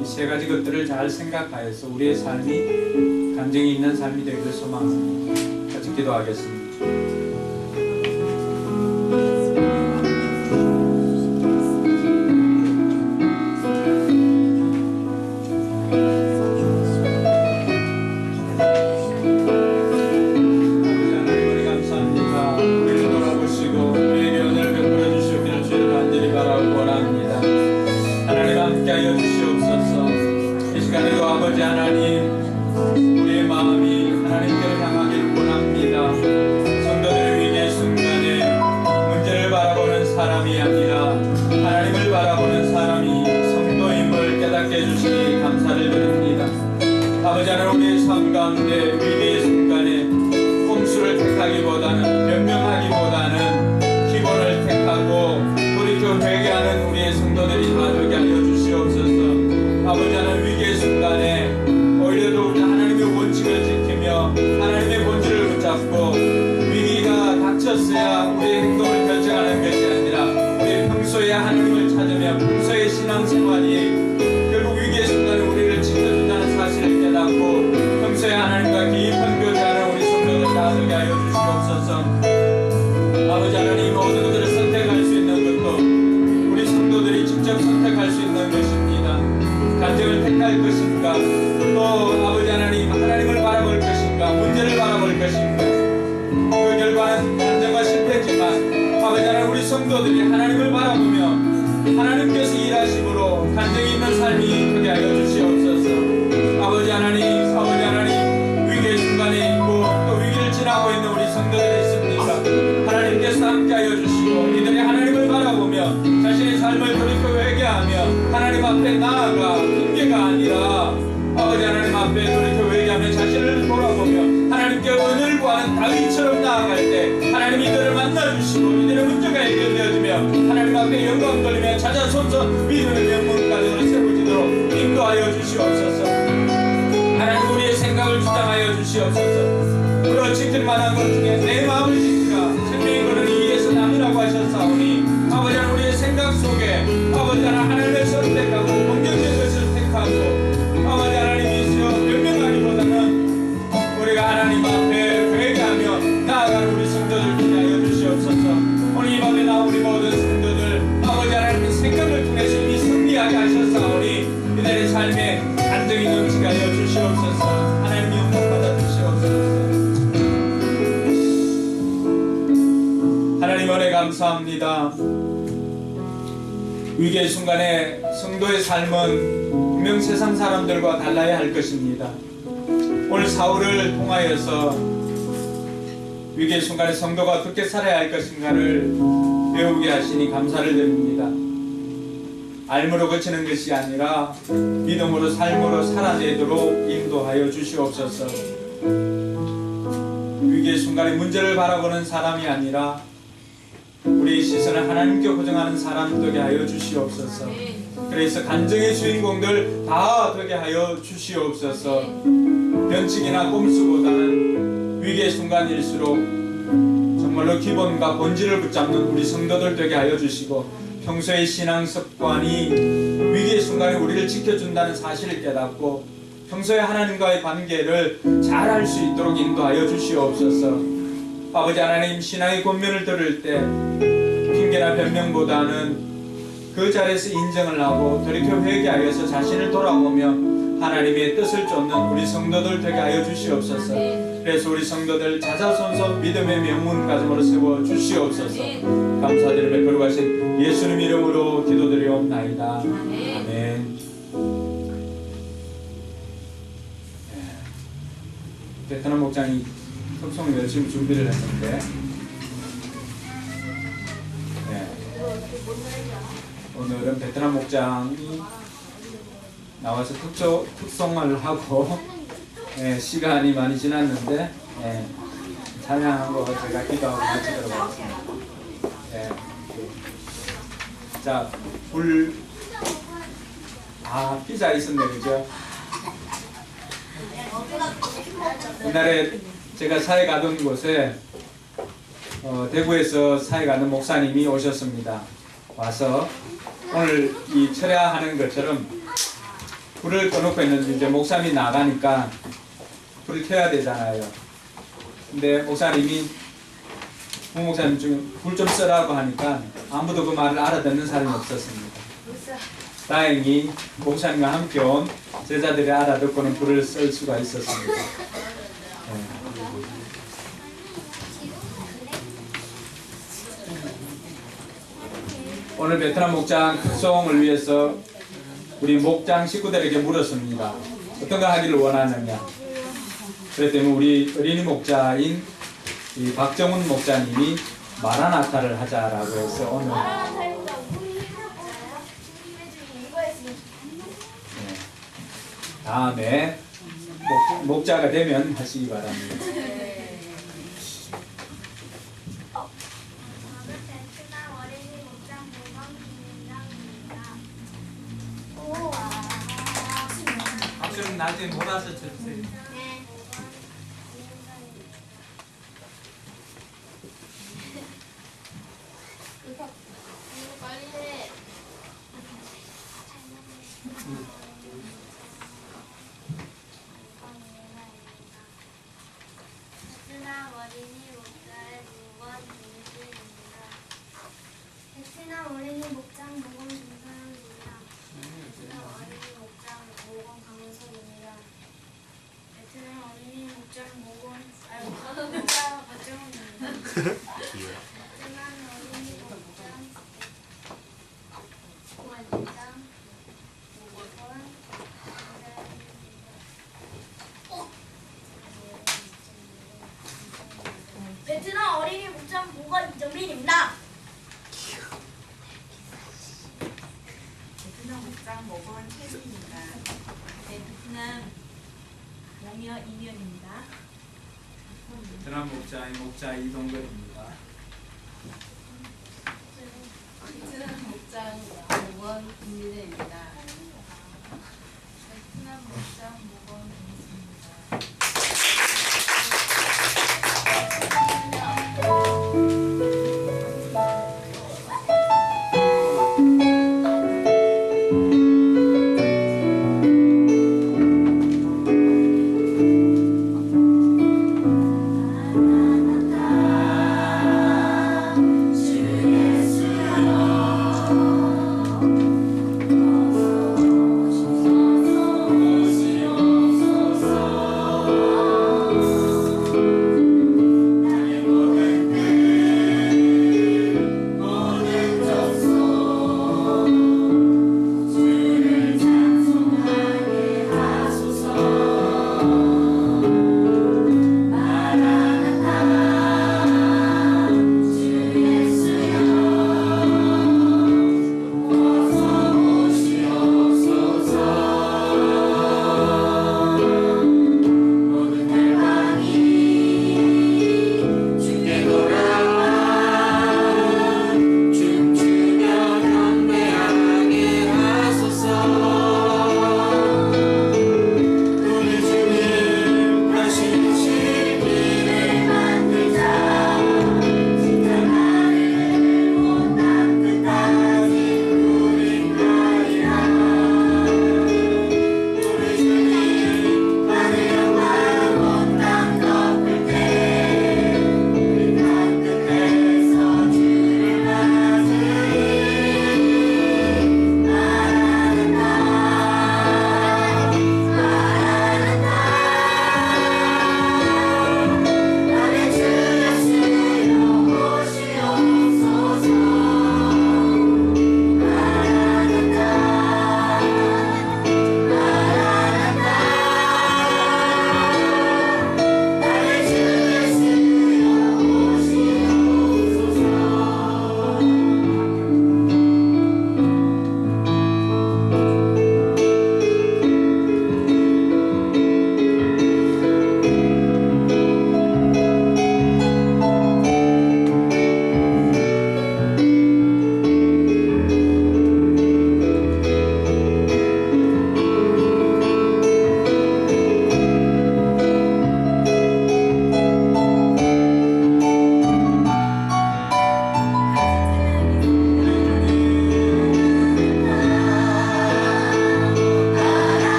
이 세 가지 것들을 잘 생각하여서 우리의 삶이 간증이 있는 삶이 되기를 소망합니다. 같이 기도하겠습니다. 성도들이 하나님을 바라보며 하나님께서 일하심으로 간증이 있는 삶이 되게 하여 주시옵소서. 아버지 하나님 위기의 순간에 있고 또 위기를 지나고 있는 우리 성도들이 있습니다. 하나님께서 함께하여 주시고 이들이 하나님을 바라보며 자신의 삶을 돌이켜 회개하며 하나님 앞에 나아가 핑계가 아니라 아버지 하나님 앞에 돌이켜 회개하며 자신을 돌아보며 하나님께 은혜를 구하는 다윗처럼 나아갈 때 하나님 이들을 만나주시고 이들의 문제가 해결되어지며 하나님 앞에 영광 돌리며 찾아서서 믿음의 명문가정으로 세워지도록 인도하여 주시옵소서. 하나님 우리의 생각을 주장하여 주시옵소서. 우리가 지킬 만한 것 중에 내 마음을 지키라 생명의 거는 이에서 남이라고 하셨사오니 아버지 하나님 우리의 생각 속에 아버지 하나님 하나님을 선택하고 긍정적인 것을 택하고 아버지 하나님이시여 변명하기보다는 우리가 하나님 앞에 회개하며 나아가는 우리 성도들 되게 하여 주시옵소서. 오늘 이 밤에 나온 우리 모든 성도들 아버지 하나님의 생각을 통해서 이미 승리하게 하셨사오니 이들의 삶에 안정이 넘치게 하여 주시옵소서. 하나님 영광 받아 주시옵소서. 하나님 은혜 감사합니다. 위기의 순간에 성도의 삶은 분명 세상 사람들과 달라야 할 것입니다. 오늘 사울을 통하여서 위기의 순간에 성도가 어떻게 살아야 할 것인가를 배우게 하시니 감사를 드립니다. 알므로 거치는 것이 아니라 믿음으로 삶으로 살아내도록 인도하여 주시옵소서. 위기의 순간에 문제를 바라보는 사람이 아니라 우리의 시선을 하나님께 고정하는 사람 되게 하여 주시옵소서. 그래서 간증의 주인공들 다 되게 하여 주시옵소서. 변칙이나 꼼수보다는 위기의 순간일수록 정말로 기본과 본질을 붙잡는 우리 성도들 되게 하여 주시고 평소의 신앙 습관이 위기의 순간에 우리를 지켜준다는 사실을 깨닫고 평소에 하나님과의 관계를 잘 할 수 있도록 인도하여 주시옵소서. 아버지 하나님 신앙의 권면을 들을 때 핑계나 변명보다는 그 자리에서 인정을 하고 돌이켜 회개하여서 자신을 돌아보며 하나님의 뜻을 쫓는 우리 성도들 되게 하여 주시옵소서. 그래서 우리 성도들 자자손손 믿음의 명문 가정으로 세워 주시옵소서. 감사드리며 거룩하신 예수님 이름으로 기도드리옵나이다. 아멘. 베트남 목장이 속성 열심히 준비를 했는데 오늘은 베트남 목장이 나와서 특송을 하고 시간이 많이 지났는데 찬양한 거 제가 기도하고 마치도록 하겠습니다. 자, 피자 있었네, 그죠? 옛날에 제가 사회 가던 곳에 대구에서 사회 가는 목사님이 오셨습니다. 와서 오늘 이 철야하는 것처럼 불을 꺼놓고 있는데 이제 목사님이 나가니까 불을 켜야 되잖아요. 근데 목사님이 부목사님 중에 불 좀 쓰라고 하니까 아무도 그 말을 알아듣는 사람이 없었습니다. 다행히 목사님과 함께 온 제자들이 알아듣고는 불을 쓸 수가 있었습니다. 네. 오늘 베트남 목장 극송을 위해서 우리 목장 식구들에게 물었습니다. 어떤 거 하기를 원하느냐. 그랬더니 우리 어린이 목자인 이 박정훈 목자님이 마라나타를 하자라고 해서 오늘 다음에 목자가 되면 하시기 바랍니다. 박수는 나중에 몰아서 쳐주세요. 베트남 어린이 목장 모건 김서영입니다. 베트남 어린이 목장 모건 강은석입니다. 베트남 어린이 목장 모건 목장 박정훈입니다. 베트남 어린이 목장 베트남 어린이 목장 모건 이정민입니다. 베트남 목장 모건 최수입니다. 네, 베트남 영여 이면입니다. 베트남 목자 이동근입니다. 베트남 목장 모건 김민혜입니다. 베트남 목장 모건 김수입니다. 주의 수여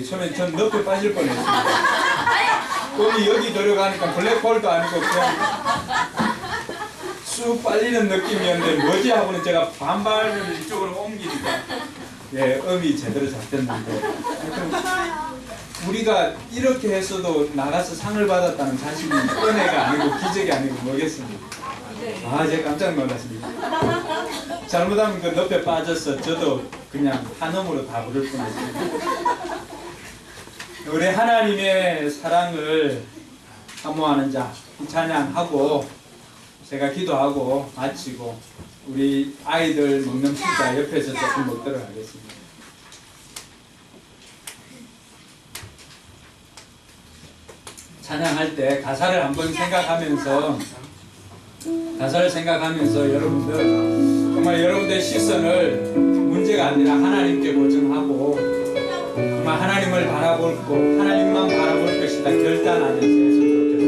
뻔했어요. 처음에 전 늪에 빠질 뻔했어요. 음이 여기 들어가니까 블랙홀도 아니고 그냥 쑥 빨리는 느낌이었는데 뭐지 하고는 제가 반발을 이쪽으로 옮기니까 예, 음이 제대로 잡혔는데 우리가 이렇게 했어도 나가서 상을 받았다는 자신이 은혜가 아니고 기적이 아니고 뭐겠습니까? 아, 제가 깜짝 놀랐습니다. 잘못하면 그 늪에 빠져서 저도 그냥 한음으로 다 부를 뻔했습니다. 우리 하나님의 사랑을 사모하는 자 찬양하고 제가 기도하고 마치고 우리 아이들 먹는 피자 옆에서 조금 먹도록 하겠습니다. 찬양할 때 가사를 한번 생각하면서 여러분들 정말 여러분들의 시선을 문제가 아니라 하나님께 고정하고 정말 하나님을 바라보고 하나님만 바라볼 것이다 결단하면서 했으면 좋겠습니다.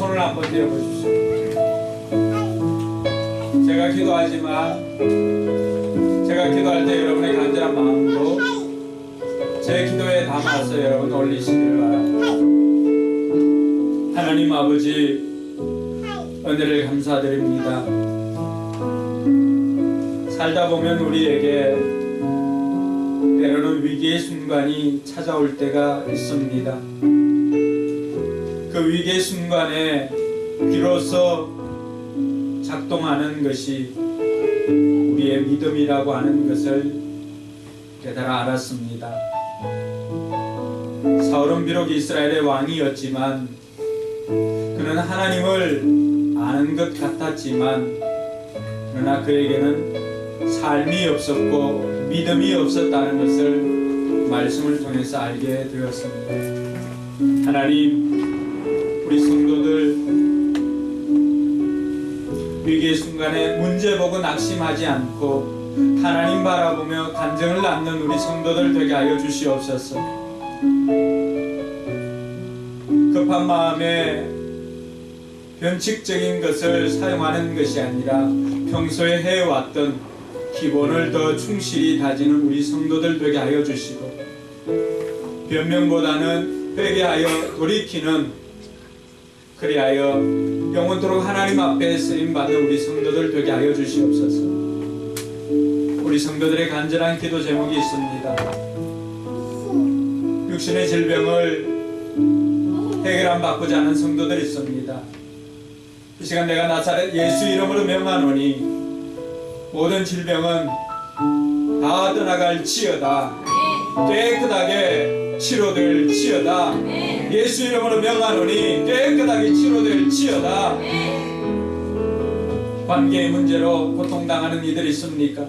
손을 한번 떼어보십시오. 제가 기도할 때 여러분의 간절한 마음도 제 기도에 담아서 여러분 올리시길 바랍니다. 하나님 아버지, 은혜를 감사드립니다. 살다 보면 우리에게 때로는 위기의 순간이 찾아올 때가 있습니다. 그 위기의 순간에 비로소 작동하는 것이 우리의 믿음이라고 하는 것을 깨달아 알았습니다. 사울은 비록 이스라엘의 왕이었지만 그는 하나님을 아는 것 같았지만 그러나 그에게는 삶이 없었고 믿음이 없었다는 것을 말씀을 통해서 알게 되었습니다. 하나님, 우리 성도들 위기의 순간에 문제 보고 낙심하지 않고 하나님 바라보며 간증을 낳는 우리 성도들 되게 하여 주시옵소서. 급한 마음에 변칙적인 것을 사용하는 것이 아니라 평소에 해왔던 기본을 더 충실히 다지는 우리 성도들 되게 하여 주시고, 변명보다는 회개하여 돌이키는, 그리하여 영원토록 하나님 앞에 쓰임받는 우리 성도들 되게 하여 주시옵소서. 우리 성도들의 간절한 기도 제목이 있습니다. 육신의 질병을 해결함 받고자 하는 성도들이 있습니다. 이 시간 내가 나사렛 예수 이름으로 명하노니 모든 질병은 다 떠나갈지어다. 깨끗하게 치료될지어다. 예수 이름으로 명하노니 깨끗하게 치료될지어다. 관계의 문제로 고통당하는 이들이 있습니까?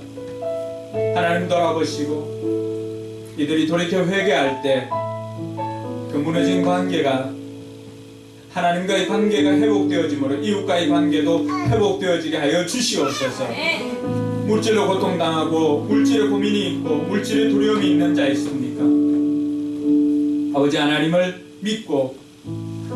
하나님 돌아보시고 이들이 돌이켜 회개할 때 그 무너진 관계가, 하나님과의 관계가 회복되어지므로 이웃과의 관계도 회복되어지게 하여 주시옵소서. 물질로 고통당하고 물질에 고민이 있고 물질에 두려움이 있는 자 있습니까? 아버지 하나님을 믿고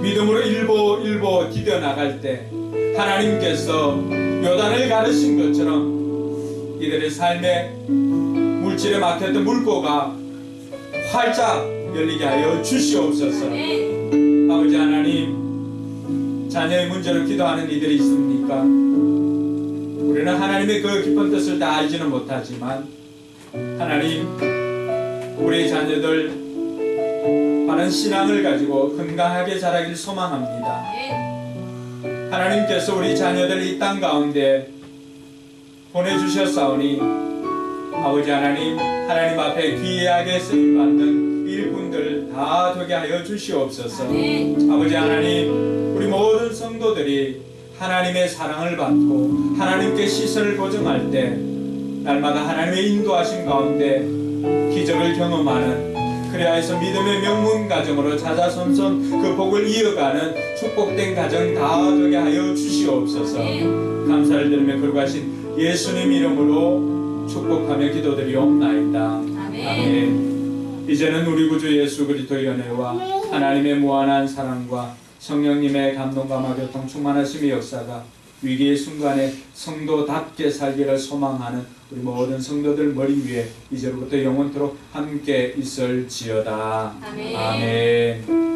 믿음으로 일보 디뎌 나갈 때 하나님께서 요단을 가르신 것처럼 이들의 삶에 물질에 막혔던 물고가 활짝 열리게 하여 주시옵소서. 아버지 하나님, 자녀의 문제로 기도하는 이들이 있습니까? 우리는 하나님의 그 깊은 뜻을 다 알지는 못하지만 하나님, 우리 자녀들 바른 신앙을 가지고 건강하게 자라길 소망합니다. 하나님께서 우리 자녀들 이 땅 가운데 보내주셨사오니 아버지 하나님, 하나님 앞에 귀하게 쓰임받는 일꾼들 다 되게 하여 주시옵소서. 아버지 하나님, 우리 모든 성도들이 하나님의 사랑을 받고 하나님께 시선을 고정할 때 날마다 하나님의 인도하심 가운데 기적을 경험하는, 그리하여서 믿음의 명문 가정으로 자자손손 그 복을 이어가는 축복된 가정 다 되게 하여 주시옵소서. 감사를 드리며 거룩하신 예수님 이름으로 축복하며 기도드리옵나이다. 아멘. 이제는 우리 구주 예수 그리스도의 은혜와 하나님의 무한한 사랑과 성령님의 감동과 교통 충만하심의 역사가 위기의 순간에 성도답게 살기를 소망하는 우리 모든 성도들 머리 위에 이제로부터 영원토록 함께 있을지어다. 아멘.